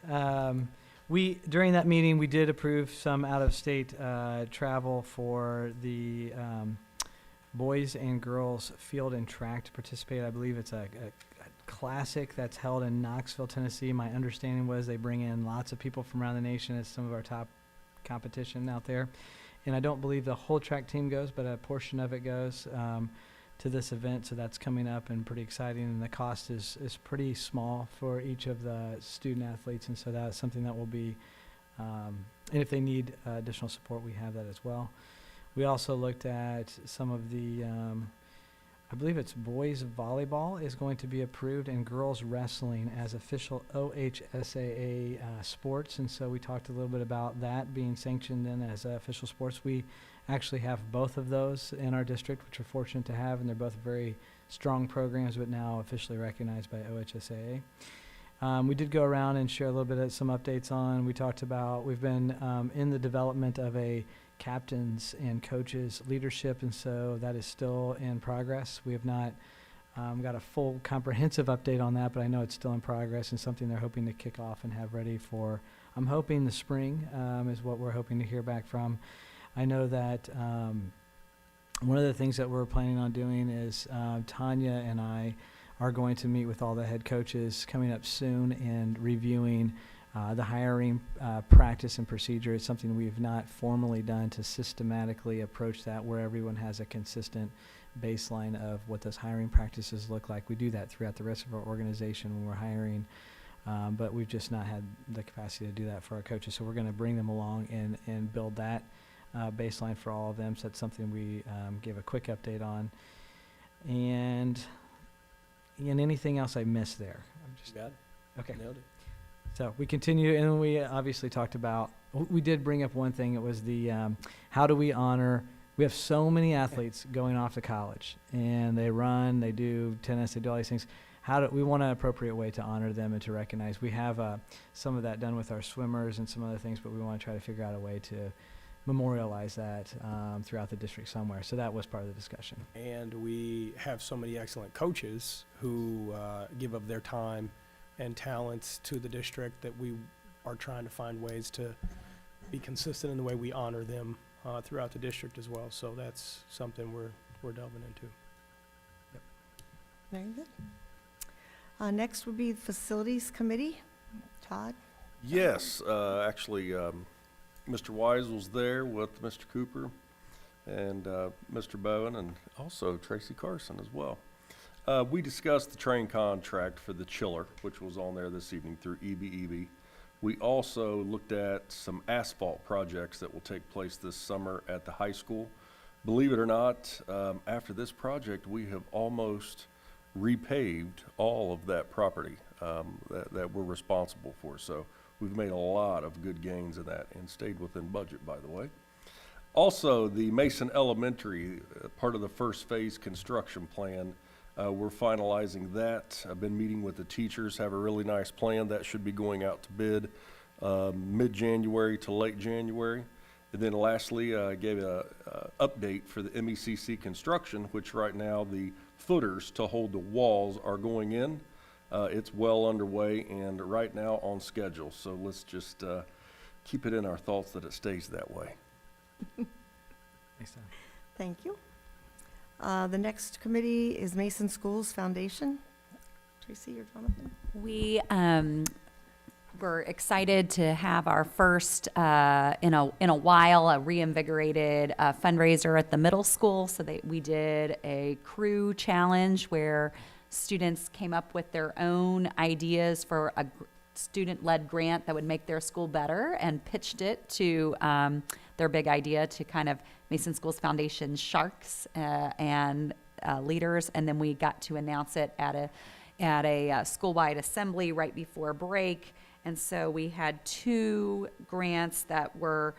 Yeah. During that meeting, we did approve some out-of-state travel for the boys and girls field and track to participate. I believe it's a classic that's held in Knoxville, Tennessee. My understanding was they bring in lots of people from around the nation as some of our top competition out there. And I don't believe the whole track team goes, but a portion of it goes to this event. So that's coming up and pretty exciting. And the cost is pretty small for each of the student athletes. And so that's something that will be, and if they need additional support, we have that as well. We also looked at some of the, I believe it's boys volleyball is going to be approved and girls wrestling as official OHSAA sports. And so we talked a little bit about that being sanctioned then as official sports. We actually have both of those in our district, which we're fortunate to have, and they're both very strong programs, but now officially recognized by OHSAA. We did go around and share a little bit of some updates on, we talked about, we've been in the development of a captains and coaches leadership, and so that is still in progress. We have not got a full comprehensive update on that, but I know it's still in progress and something they're hoping to kick off and have ready for, I'm hoping the spring is what we're hoping to hear back from. I know that one of the things that we're planning on doing is Tanya and I are going to meet with all the head coaches coming up soon and reviewing the hiring practice and procedure. It's something we've not formally done to systematically approach that, where everyone has a consistent baseline of what those hiring practices look like. We do that throughout the rest of our organization when we're hiring, but we've just not had the capacity to do that for our coaches. So we're going to bring them along and build that baseline for all of them. So that's something we gave a quick update on. And anything else I missed there? Got it. Okay. Nailed it. So we continue, and we obviously talked about, we did bring up one thing. It was the how do we honor, we have so many athletes going off to college, and they run, they do tennis, they do all these things. We want an appropriate way to honor them and to recognize. We have some of that done with our swimmers and some other things, but we want to try to figure out a way to memorialize that throughout the district somewhere. So that was part of the discussion. And we have so many excellent coaches who give up their time and talents to the district that we are trying to find ways to be consistent in the way we honor them throughout the district as well. So that's something we're delving into. Yep. Very good. Next would be the Facilities Committee. Todd? Yes, actually, Mr. Wise was there with Mr. Cooper and Mr. Bowen, and also Tracy Carson as well. We discussed the train contract for the chiller, which was on there this evening through EBEB. We also looked at some asphalt projects that will take place this summer at the high school. Believe it or not, after this project, we have almost repaved all of that property that we're responsible for. So we've made a lot of good gains in that and stayed within budget, by the way. Also, the Mason Elementary, part of the first phase construction plan, we're finalizing that. I've been meeting with the teachers, have a really nice plan that should be going out to bid mid-January to late January. And then lastly, I gave an update for the MECC construction, which right now the footers to hold the walls are going in. It's well underway and right now on schedule. So let's just keep it in our thoughts that it stays that way. Thank you. The next committee is Mason Schools Foundation. Tracy or Jonathan? We we're excited to have our first in a while a reinvigorated fundraiser at the middle school. So we did a crew challenge where students came up with their own ideas for a student-led grant that would make their school better and pitched it to their big idea to kind of Mason Schools Foundation sharks and leaders. And then we got to announce it at a school-wide assembly right before break. And so we had 2 grants that were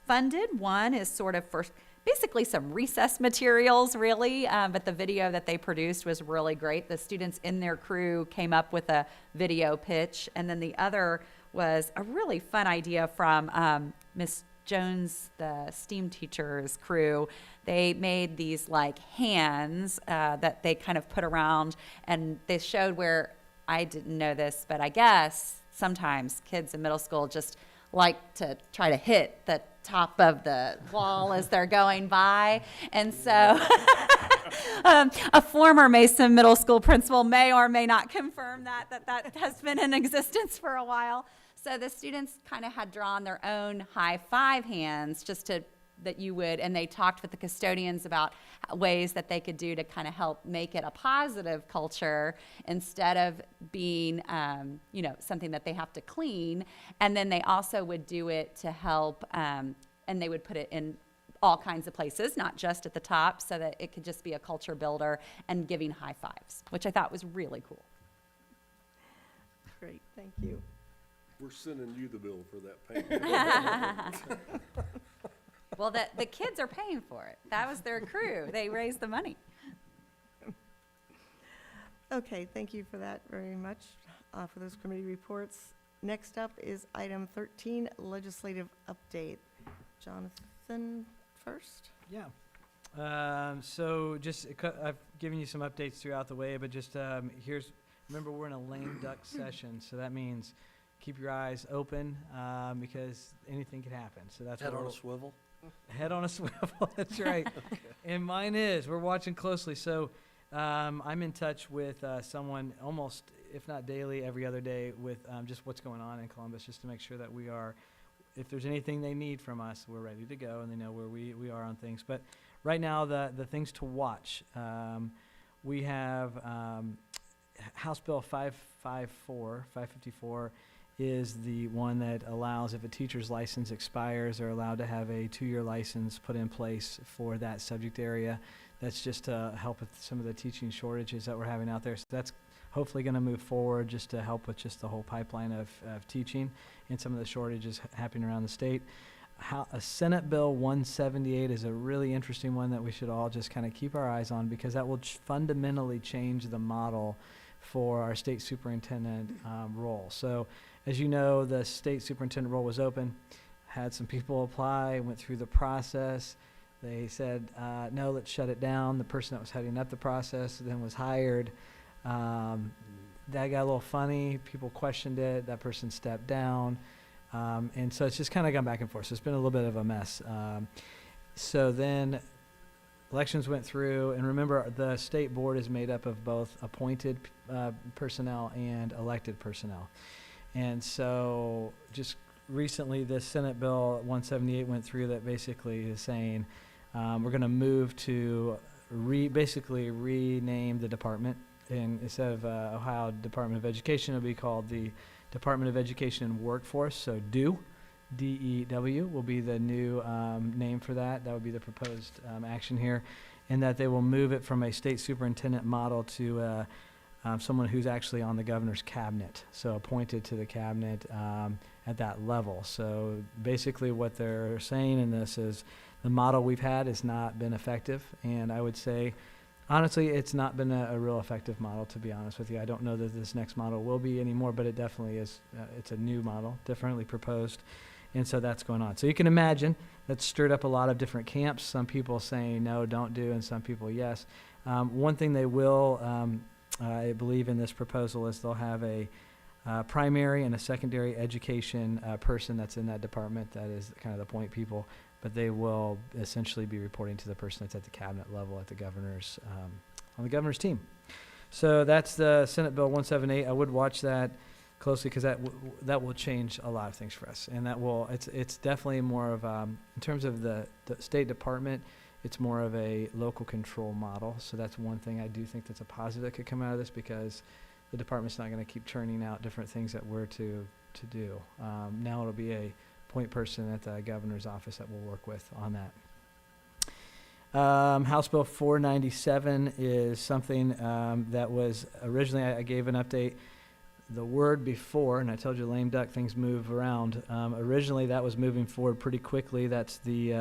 funded. One is sort of for basically some recess materials, really, but the video that they produced was really great. The students in their crew came up with a video pitch. And then the other was a really fun idea from Miss Jones, the STEAM teacher's crew. They made these like hands that they kind of put around, and they showed where, I didn't know this, but I guess sometimes kids in middle school just like to try to hit the top of the wall as they're going by. And so a former Mason Middle School principal may or may not confirm that has been in existence for a while. So the students kind of had drawn their own high five hands and they talked with the custodians about ways that they could do to kind of help make it a positive culture instead of being, something that they have to clean. And then they also would do it to help, and they would put it in all kinds of places, not just at the top, so that it could just be a culture builder and giving high fives, which I thought was really cool. Great, thank you. We're sending you the bill for that paint. Well, the kids are paying for it. That was their crew. They raised the money. Okay, thank you for that very much, for those committee reports. Next up is item 13, legislative update. Jonathan first. Yeah. So just, I've given you some updates throughout the way, but just remember we're in a lame duck session, so that means keep your eyes open because anything can happen. So that's Head on a swivel? Head on a swivel, that's right. Okay. And mine is. We're watching closely. So I'm in touch with someone almost, if not daily, every other day with just what's going on in Columbus, just to make sure that we are, if there's anything they need from us, we're ready to go and they know where we are on things. But right now, the things to watch, we have House Bill 554 is the one that allows, if a teacher's license expires, they're allowed to have a 2-year license put in place for that subject area. That's just to help with some of the teaching shortages that we're having out there. So that's hopefully going to move forward just to help with just the whole pipeline of teaching and some of the shortages happening around the state. Senate Bill 178 is a really interesting one that we should all just kind of keep our eyes on, because that will fundamentally change the model for our state superintendent role. So as you know, the state superintendent role was open, had some people apply, went through the process. They said, no, let's shut it down. The person that was heading up the process then was hired. That got a little funny. People questioned it. That person stepped down. And so it's just kind of gone back and forth. So it's been a little bit of a mess. So then elections went through, and remember, the state board is made up of both appointed personnel and elected personnel. And so just recently, this Senate Bill 178 went through that basically is saying we're going to move to basically rename the department. And instead of Ohio Department of Education, it'll be called the Department of Education and Workforce. So DEW, D-E-W, will be the new name for that. That would be the proposed action here. And that they will move it from a state superintendent model to someone who's actually on the governor's cabinet, so appointed to the cabinet at that level. So basically what they're saying in this is the model we've had has not been effective, and I would say, honestly, it's not been a real effective model, to be honest with you. I don't know that this next model will be anymore, but it definitely is. It's a new model, differently proposed, and so that's going on. So you can imagine that's stirred up a lot of different camps, some people saying no, don't do, and some people yes. One thing they will I believe in this proposal is they'll have a primary and a secondary education person that's in that department that is kind of the point people, but they will essentially be reporting to the person that's at the cabinet level at the governor's on the governor's team. So that's the Senate Bill 178. I would watch that. closely, because that will change a lot of things for us, and it's definitely more of in terms of the State Department, it's more of a local control model. So that's one thing I do think that's a positive that could come out of this, because the department's not going to keep churning out different things that we're to do. Now it'll be a point person at the governor's office that we'll work with on that. House Bill 497 is something that was originally, I gave an update. The word before, and I told you lame duck, things move around. Originally that was moving forward pretty quickly. That's the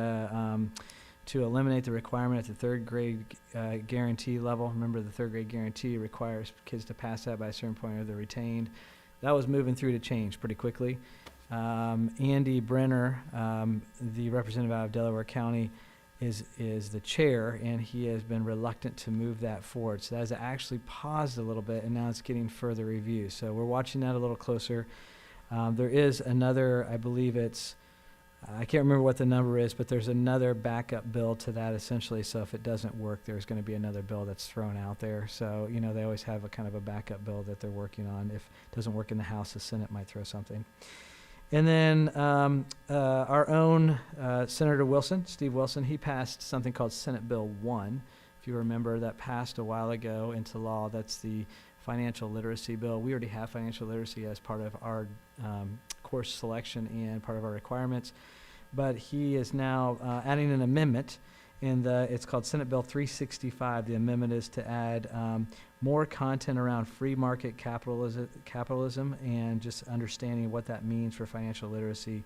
to eliminate the requirement at the third grade guarantee level. Remember, the third grade guarantee requires kids to pass that by a certain point or they're retained. That was moving through to change pretty quickly. Andy Brenner, the representative out of Delaware County, is the chair, and he has been reluctant to move that forward. So that has actually paused a little bit, and now it's getting further review. So we're watching that a little closer. There is another, I believe it's, I can't remember what the number is, but there's another backup bill to that essentially. So if it doesn't work, there's going to be another bill that's thrown out there. So, you know, they always have a kind of a backup bill that they're working on. If it doesn't work in the House, the Senate might throw something. And then our own Senator Wilson, Steve Wilson, he passed something called Senate Bill 1. If you remember, that passed a while ago into law. That's the financial literacy bill. We already have financial literacy as part of our course selection and part of our requirements. But he is now adding an amendment, and it's called Senate Bill 365. The amendment is to add more content around free market capitalism and just understanding what that means for financial literacy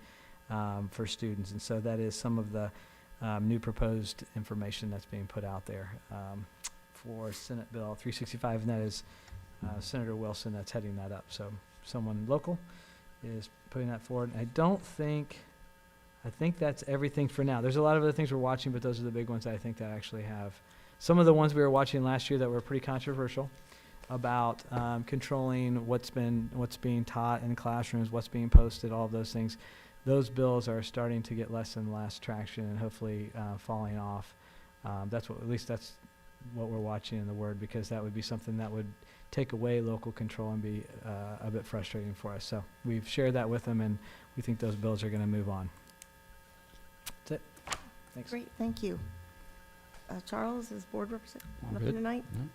for students. And so that is some of the new proposed information that's being put out there for Senate Bill 365, and that is Senator Wilson that's heading that up. So someone local is putting that forward. I think that's everything for now. There's a lot of other things we're watching, but those are the big ones I think that actually have. Some of the ones we were watching last year that were pretty controversial about controlling what's being taught in classrooms, what's being posted, all of those things. Those bills are starting to get less and less traction and hopefully falling off. At least that's what we're watching in the Word, because that would be something that would take away local control and be a bit frustrating for us. So we've shared that with them, and we think those bills are going to move on. That's it. Thanks. Great, thank you. Charles is board representative. All Nothing good. tonight? No.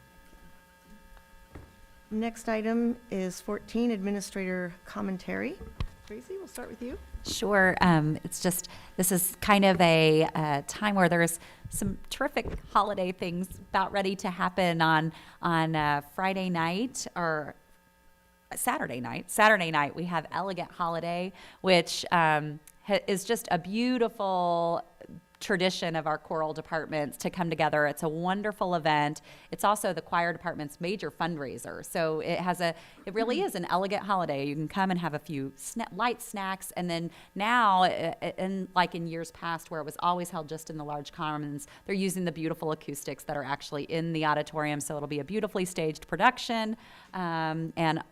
Next item is 14, administrator commentary. Tracy, we'll start with you. Sure. This is kind of a time where there's some terrific holiday things about ready to happen on Friday night or Saturday night. Saturday night we have Elegant Holiday, which is just a beautiful tradition of our choral departments to come together. It's a wonderful event. It's also the choir department's major fundraiser. So it really is an elegant holiday. You can come and have a few light snacks, and then now, like in years past where it was always held just in the large commons, they're using the beautiful acoustics that are actually in the auditorium. So it'll be a beautifully staged production, and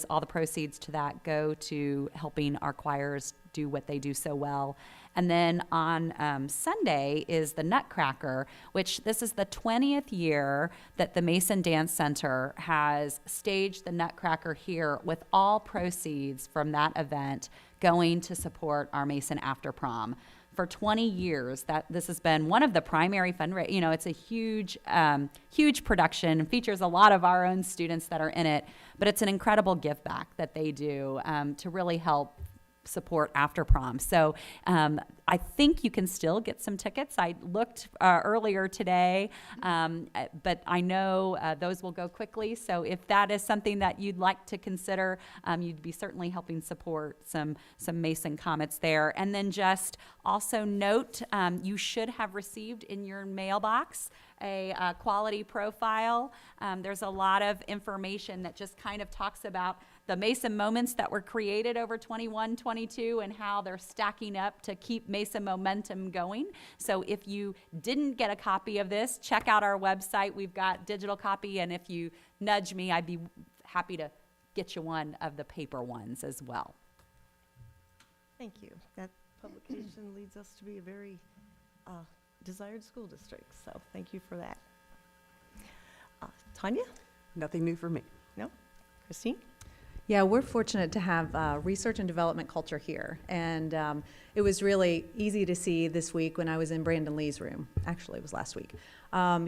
all the proceeds to that go to helping our choirs do what they do so well. And then on Sunday is the Nutcracker, which this is the 20th year that the Mason Dance Center has staged the Nutcracker here, with all proceeds from that event going to support our Mason After Prom. For 20 years, this has been one of the primary fundraisers. You know, it's a huge production, features a lot of our own students that are in it, but it's an incredible give back that they do to really help support After Prom. So I think you can still get some tickets. I looked earlier today, but I know those will go quickly. So if that is something that you'd like to consider, you'd be certainly helping support some Mason Comets there. And then just also note, you should have received in your mailbox a quality profile. There's a lot of information that just kind of talks about the Mason moments that were created over 21-22 and how they're stacking up to keep Mason momentum going. So if you didn't get a copy of this, check out our website. We've got digital copy, and if you nudge me, I'd be happy to get you one of the paper ones as well. Thank you. That publication leads us to be a very desired school district, so thank you for that. Tanya? Nothing new for me. No? Christine? Yeah, we're fortunate to have research and development culture here. And it was really easy to see this week when I was in Brandon Lee's room. Actually, it was last week.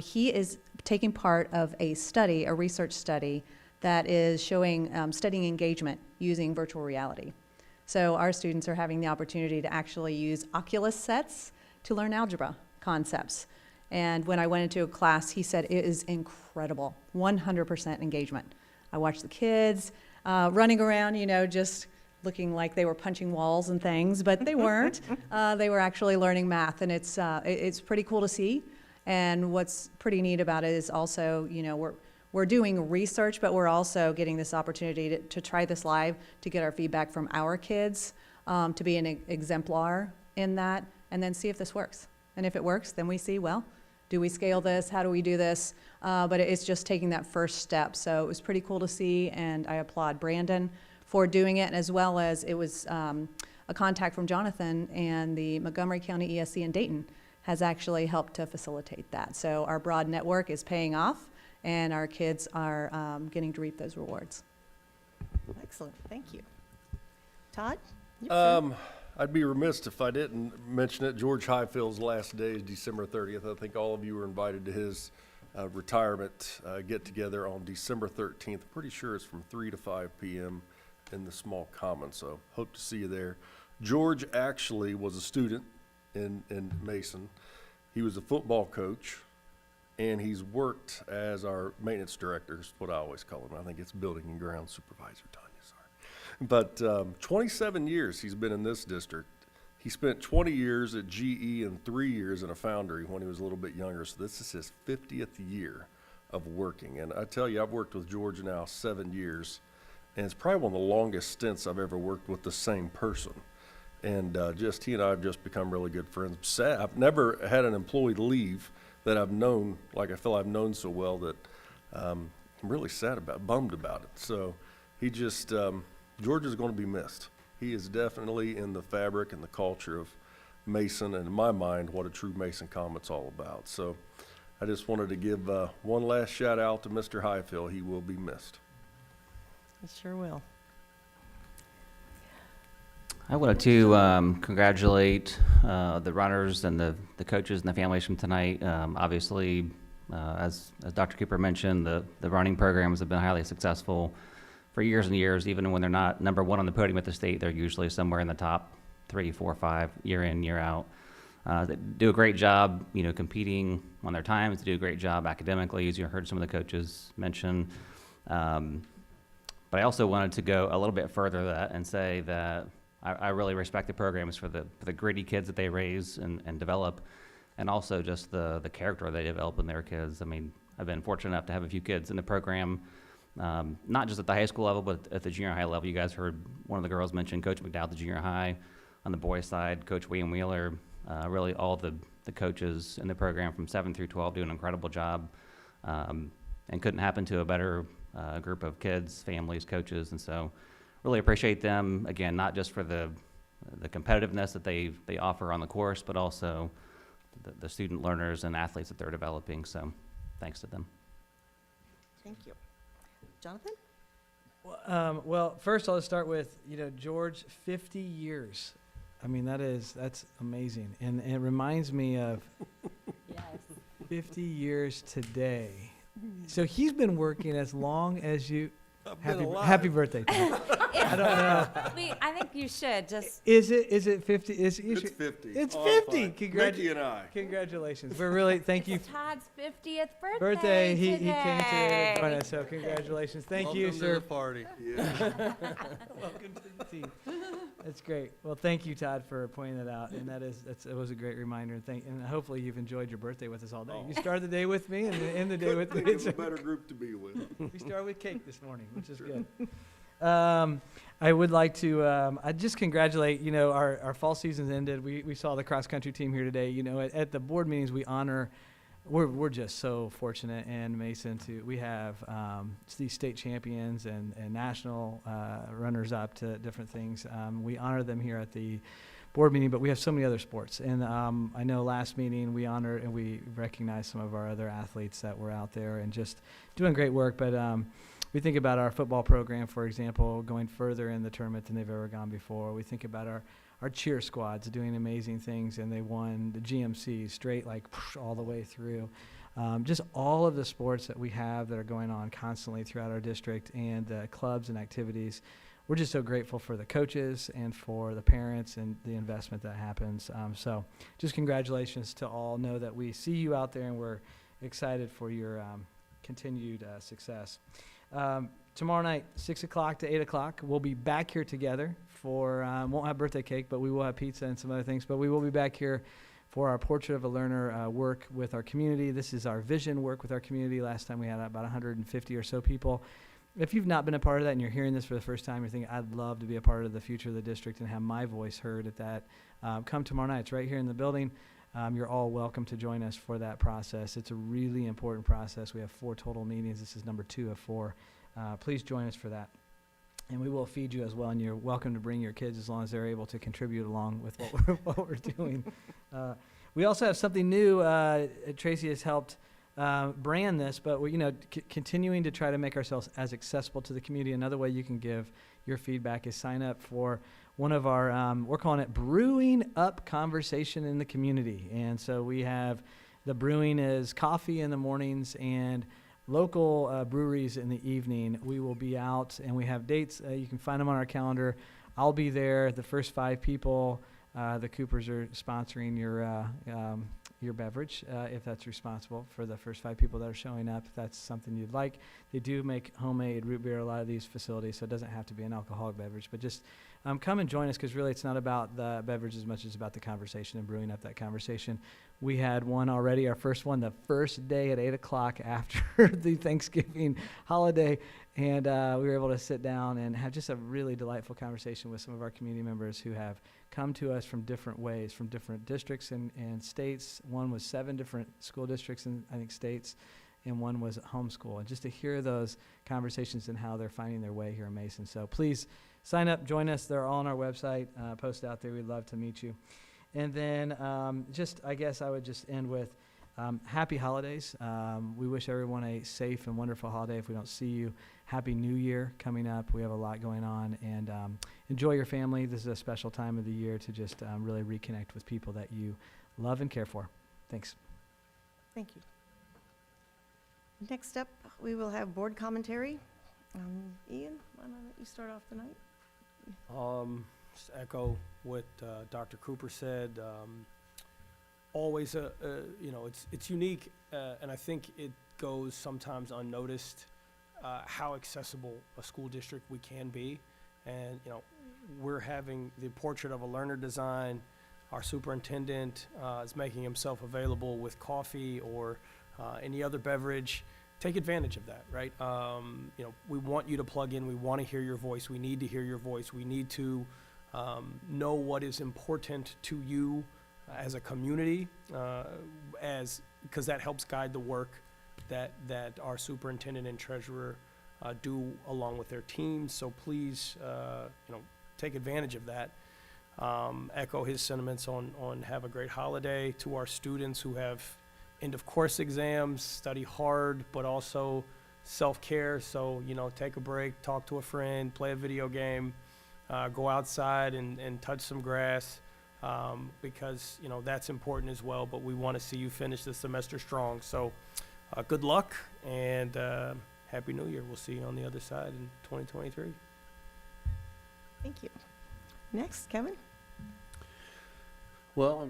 He is taking part of a study, a research study, that is showing studying engagement using virtual reality. So our students are having the opportunity to actually use Oculus sets to learn algebra concepts. And when I went into a class, he said it is incredible, 100% engagement. I watched the kids running around, you know, just looking like they were punching walls and things, but they weren't. They were actually learning math, and it's pretty cool to see. And what's pretty neat about it is also, you know, we're doing research, but we're also getting this opportunity to try this live, to get our feedback from our kids, to be an exemplar in that, and then see if this works. And if it works, then we see, well, do we scale this? How do we do this? But it's just taking that first step. So it was pretty cool to see, and I applaud Brandon for doing it, as well as it was a contact from Jonathan, and the Montgomery County ESC in Dayton has actually helped to facilitate that. So our broad network is paying off, and our kids are getting to reap those rewards. Excellent, thank you. Todd? I'd be remiss if I didn't mention it. George Highfield's last day is December 30th. I think all of you were invited to his retirement get-together on December 13th. Pretty sure it's from 3 to 5 p.m. in the small common, so hope to see you there. George actually was a student in Mason. He was a football coach, and he's worked as our maintenance director, is what I always call him. I think it's building and ground supervisor, Tanya, sorry. But 27 years he's been in this district. He spent 20 years at GE and 3 years in a foundry when he was a little bit younger, so this is his 50th year of working. And I tell you, I've worked with George now 7 years, and it's probably one of the longest stints I've ever worked with the same person. And he and I have just become really good friends. I've never had an employee leave that I've known, like I feel I've known so well, that I'm really bummed about it. So he just, George is going to be missed. He is definitely in the fabric and the culture of Mason, and in my mind, what a true Mason Comment's all about. So I just wanted to give one last shout out to Mr. Highfield. He will be missed. I sure will. I wanted to congratulate the runners and the coaches and the families from tonight. Obviously, as Dr. Cooper mentioned, the running programs have been highly successful for years and years. Even when they're not number one on the podium at the state, they're usually somewhere in the top 3, 4, 5, year in, year out. They do a great job, you know, competing on their times. They do a great job academically, as you heard some of the coaches mention. But I also wanted to go a little bit further that and say that I really respect the programs for the gritty kids that they raise and develop, and also just the character they develop in their kids. I mean, I've been fortunate enough to have a few kids in the program, not just at the high school level, but at the junior high level. You guys heard one of the girls mention Coach McDowell at the junior high. On the boys' side, Coach William Wheeler, really all the coaches in the program from 7 through 12 do an incredible job, and couldn't happen to a better group of kids, families, coaches, and so really appreciate them, again, not just for the competitiveness that they offer on the course, but also the student learners and athletes that they're developing. So thanks to them. Thank you. Jonathan? Well, first I'll start with, you know, George, 50 years. I mean, that's amazing. And it reminds me of 50 years today. So he's been working as long as you. Happy birthday, Tom. I don't know. I think you should just. Is it 50? It's 50. It's All 50. fine. Mickey and I. Congratulations. We're really, thank you. It's Todd's 50th birthday. Birthday. He today. came to join us, so congratulations. Thank you, Welcome sir. to the party. Welcome to the team. That's great. Well, thank you, Todd, for pointing that out. And it was a great reminder. And hopefully you've enjoyed your birthday with us all day. You started the day with me and end the day with me. It's a better group to be with. We started with cake this morning, which is good. I would like to I just congratulate, you know, our fall season's ended. We saw the cross-country team here today. You know, at the board meetings, we honor, we're just so fortunate in Mason we have these state champions and national runners-up to different things. We honor them here at the board meeting, but we have so many other sports. And I know last meeting we honored and we recognized some of our other athletes that were out there and just doing great work. But we think about our football program, for example, going further in the tournament than they've ever gone before. We think about our cheer squads doing amazing things, and they won the GMC straight, like all the way through. Just all of the sports that we have that are going on constantly throughout our district, and the clubs and activities. We're just so grateful for the coaches and for the parents and the investment that happens. So just congratulations to all. Know that we see you out there, and we're excited for your continued success. Tomorrow night, 6 o'clock to 8 o'clock, we'll be back here together for, won't have birthday cake, but we will have pizza and some other things. But we will be back here for our Portrait of a Learner work with our community. This is our vision work with our community. Last time we had about 150 or so people. If you've not been a part of that and you're hearing this for the first time, you're thinking, I'd love to be a part of the future of the district and have my voice heard at that, come tomorrow night. It's right here in the building. You're all welcome to join us for that process. It's a really important process. We have 4 total meetings. This is number 2 of 4. Please join us for that. And we will feed you as well, and you're welcome to bring your kids as long as they're able to contribute along with what we're doing. We also have something new. Tracy has helped brand this, but we're continuing to try to make ourselves as accessible to the community. Another way you can give your feedback is sign up for one of our, we're calling it Brewing Up Conversation in the Community. And so we have, the brewing is coffee in the mornings and local breweries in the evening. We will be out, and we have dates. You can find them on our calendar. I'll be there. The first 5 people, the Coopers are sponsoring your beverage, if that's responsible for the first 5 people that are showing up, if that's something you'd like. They do make homemade root beer at a lot of these facilities, so it doesn't have to be an alcoholic beverage. But just come and join us, because really it's not about the beverage as much as about the conversation and brewing up that conversation. We had one already, our first one, the first day at 8 o'clock after the Thanksgiving holiday, and we were able to sit down and have just a really delightful conversation with some of our community members who have come to us from different ways, from different districts and states. One was 7 different school districts and I think states, and one was homeschool. And just to hear those conversations and how they're finding their way here in Mason. So please sign up, join us. They're all on our website, posted out there. We'd love to meet you. And then I guess I would just end with happy holidays. We wish everyone a safe and wonderful holiday. If we don't see you, Happy New Year coming up. We have a lot going on, and enjoy your family. This is a special time of the year to just really reconnect with people that you love and care for. Thanks. Thank you. Next up, we will have board commentary. Ian, why don't you start off tonight? Just echo what Dr. Cooper said. Always, it's unique, and I think it goes sometimes unnoticed how accessible a school district we can be. And, we're having the Portrait of a Learner design. Our superintendent is making himself available with coffee or any other beverage. Take advantage of that, right? We want you to plug in. We want to hear your voice. We need to hear your voice. We need to know what is important to you as a community, because that helps guide the work that our superintendent and treasurer do along with their teams. So please, take advantage of that. Echo his sentiments on have a great holiday. To our students who have end of course exams, study hard, but also self-care. So, take a break, talk to a friend, play a video game, go outside and touch some grass, because, that's important as well. But we want to see you finish the semester strong. So good luck, and Happy New Year. We'll see you on the other side in 2023. Thank you. Next, Kevin. Well,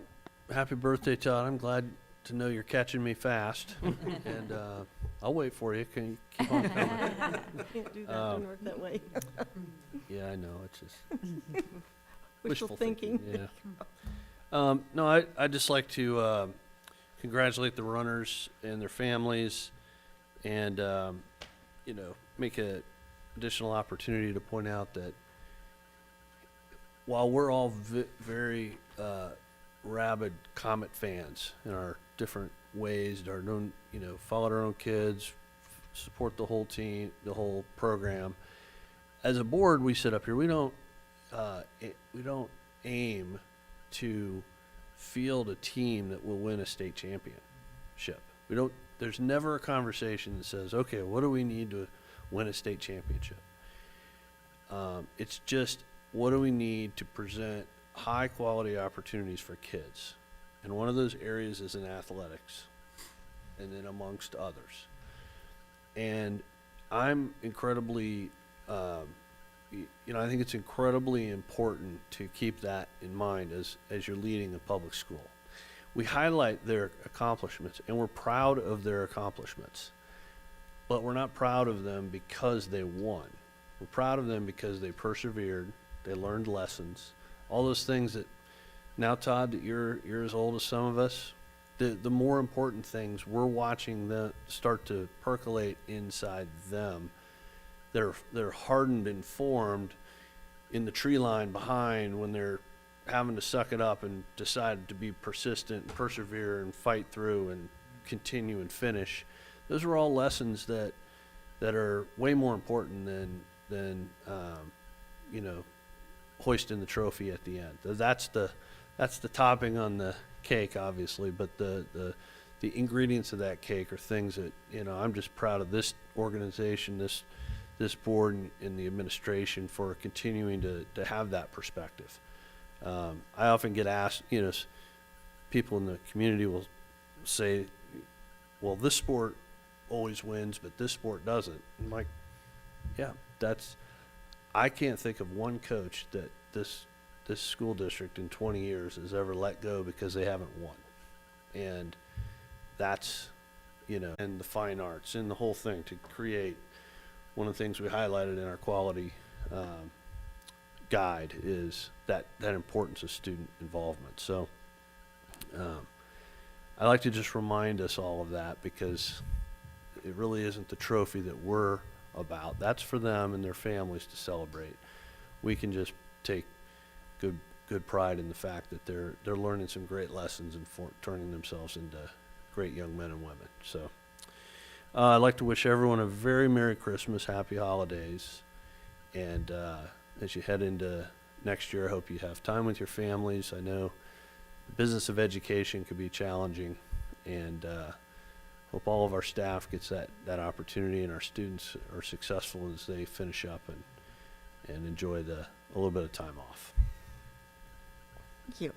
happy birthday, Todd. I'm glad to know you're catching me fast. And I'll wait for you. Can you keep on coming? Can't do that. Doesn't work that way. Yeah, I know. It's just Wishful thinking. Yeah. No, I'd just like to congratulate the runners and their families, and make an additional opportunity to point out that while we're all very rabid Comet fans in our different ways, our own, followed our own kids, support the whole team, the whole program. As a board, we sit up here. We don't aim to field a team that will win a state championship. There's never a conversation that says, okay, what do we need to win a state championship? It's just, what do we need to present high quality opportunities for kids? And one of those areas is in athletics, and then amongst others. And I'm incredibly, I think it's incredibly important to keep that in mind as you're leading a public school. We highlight their accomplishments, and we're proud of their accomplishments, but we're not proud of them because they won. We're proud of them because they persevered, they learned lessons, all those things that, now Todd, that you're as old as some of us, the more important things, we're watching them start to percolate inside them. They're hardened and formed in the tree line behind when they're having to suck it up and decide to be persistent and persevere and fight through and continue and finish. Those are all lessons that are way more important than hoisting the trophy at the end. That's the topping on the cake, obviously, but the ingredients of that cake are things that, I'm just proud of this organization, this board and the administration for continuing to have that perspective. I often get asked, people in the community will say, well, this sport always wins, but this sport doesn't. I'm like, yeah, I can't think of one coach that this school district in 20 years has ever let go because they haven't won. And that's, and the fine arts and the whole thing to create. One of the things we highlighted in our quality guide is that importance of student involvement. So I like to just remind us all of that, because it really isn't the trophy that we're about. That's for them and their families to celebrate. We can just take good pride in the fact that they're learning some great lessons and turning themselves into great young men and women. So I'd like to wish everyone a very Merry Christmas, Happy Holidays, and as you head into next year, I hope you have time with your families. I know the business of education can be challenging, and hope all of our staff gets that opportunity, and our students are successful as they finish up and enjoy a little bit of time off. Thank you.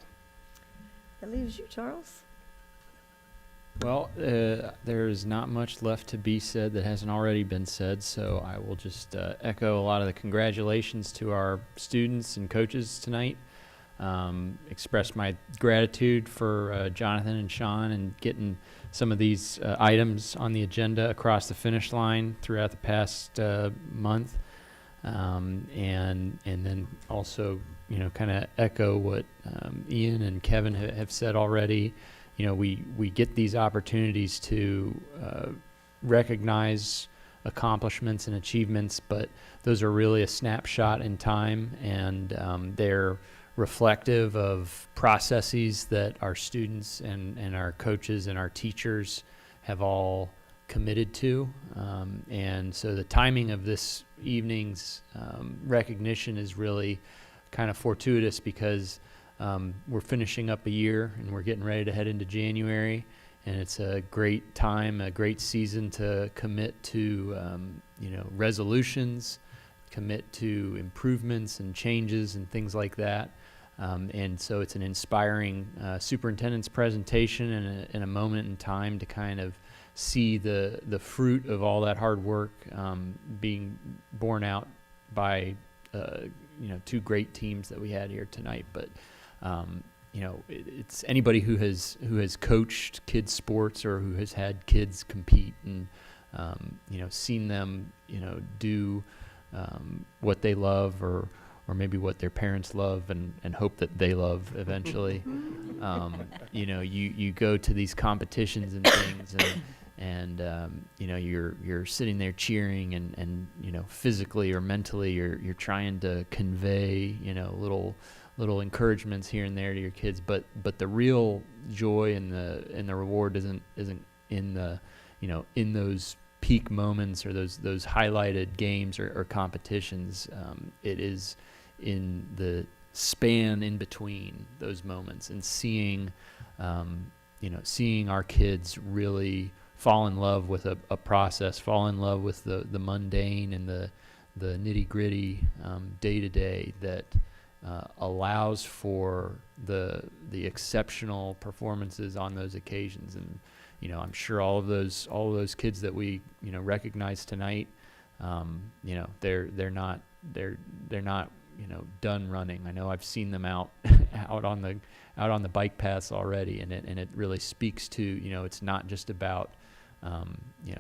That leaves you, Charles. Well, there's not much left to be said that hasn't already been said, so I will just echo a lot of the congratulations to our students and coaches tonight. Express my gratitude for Jonathan and Sean and getting some of these items on the agenda across the finish line throughout the past month. And then also, kind of echo what Ian and Kevin have said already. We get these opportunities to recognize accomplishments and achievements, but those are really a snapshot in time, and they're reflective of processes that our students and our coaches and our teachers have all committed to. And so the timing of this evening's recognition is really kind of fortuitous, because we're finishing up a year and we're getting ready to head into January, and it's a great time, a great season to commit to resolutions, commit to improvements and changes and things like that. And so it's an inspiring superintendent's presentation and a moment in time to kind of see the fruit of all that hard work being borne out by two great teams that we had here tonight. But it's anybody who has coached kids sports or who has had kids compete and seen them do what they love or maybe what their parents love and hope that they love eventually. You go to these competitions and things and you're sitting there cheering and physically or mentally you're trying to convey little encouragements here and there to your kids, but the real joy and the reward isn't in the in those peak moments or those highlighted games or competitions. It is in the span in between those moments, and seeing, seeing our kids really fall in love with a process, fall in love with the mundane and the nitty gritty day to day that allows for the exceptional performances on those occasions. And I'm sure all of those kids that we recognize tonight, they're not done running. I know I've seen them out on the bike paths already, and it really speaks to it's not just about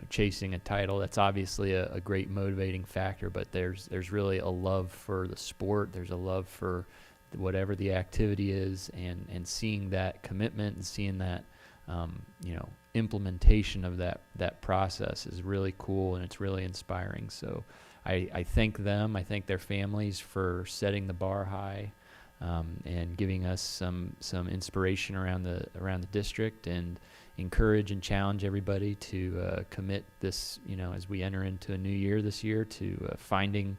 chasing a title. That's obviously a great motivating factor, but there's really a love for the sport. There's a love for whatever the activity is, and seeing that commitment and seeing that implementation of that process is really cool, and it's really inspiring. So I thank them. I thank their families for setting the bar high, and giving us some inspiration around the district, and encourage and challenge everybody to commit this, as we enter into a new year this year, to finding,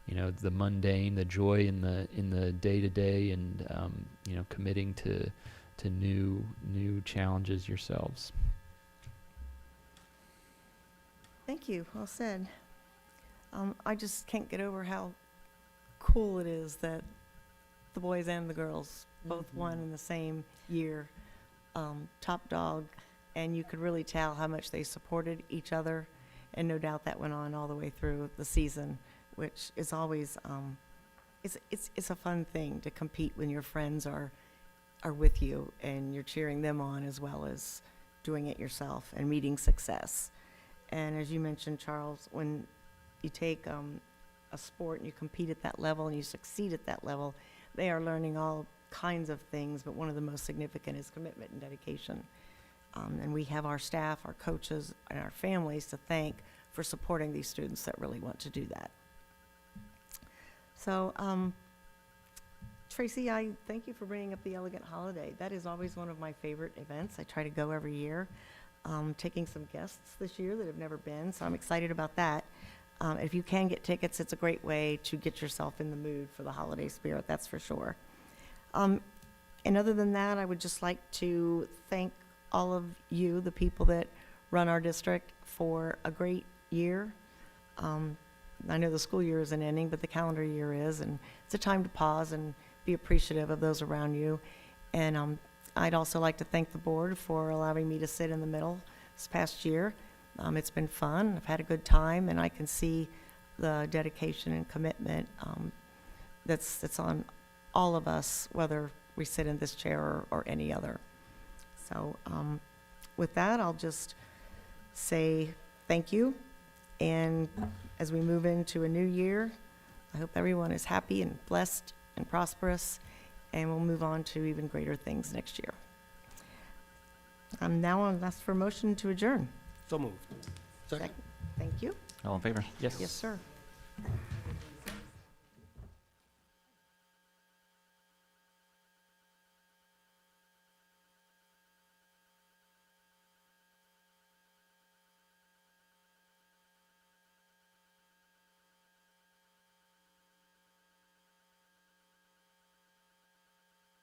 the mundane, the joy in the day to day, and committing to new challenges yourselves. Thank you. Well said. I just can't get over how cool it is that the boys and the girls both won in the same year, top dog, and you could really tell how much they supported each other, and no doubt that went on all the way through the season, which is always it's a fun thing to compete when your friends are with you and you're cheering them on as well as doing it yourself and meeting success. And as you mentioned, Charles, when you take a sport and you compete at that level and you succeed at that level, they are learning all kinds of things, but one of the most significant is commitment and dedication. And we have our staff, our coaches, and our families to thank for supporting these students that really want to do that. So, Tracy, I thank you for bringing up the Elegant Holiday. That is always one of my favorite events. I try to go every year. Taking some guests this year that have never been, so I'm excited about that. If you can get tickets, it's a great way to get yourself in the mood for the holiday spirit, that's for sure. And other than that, I would just like to thank all of you, the people that run our district, for a great year. I know the school year isn't ending, but the calendar year is, and it's a time to pause and be appreciative of those around you. And I'd also like to thank the board for allowing me to sit in the middle this past year. It's been fun. I've had a good time, and I can see the dedication and commitment that's on all of us, whether we sit in this chair or any other. So with that, I'll just say thank you. And as we move into a new year, I hope everyone is happy and blessed and prosperous, and we'll move on to even greater things next year. I'm now on ask for a motion to adjourn. So moved. Second. Thank you. All in favor? Yes. Yes, sir.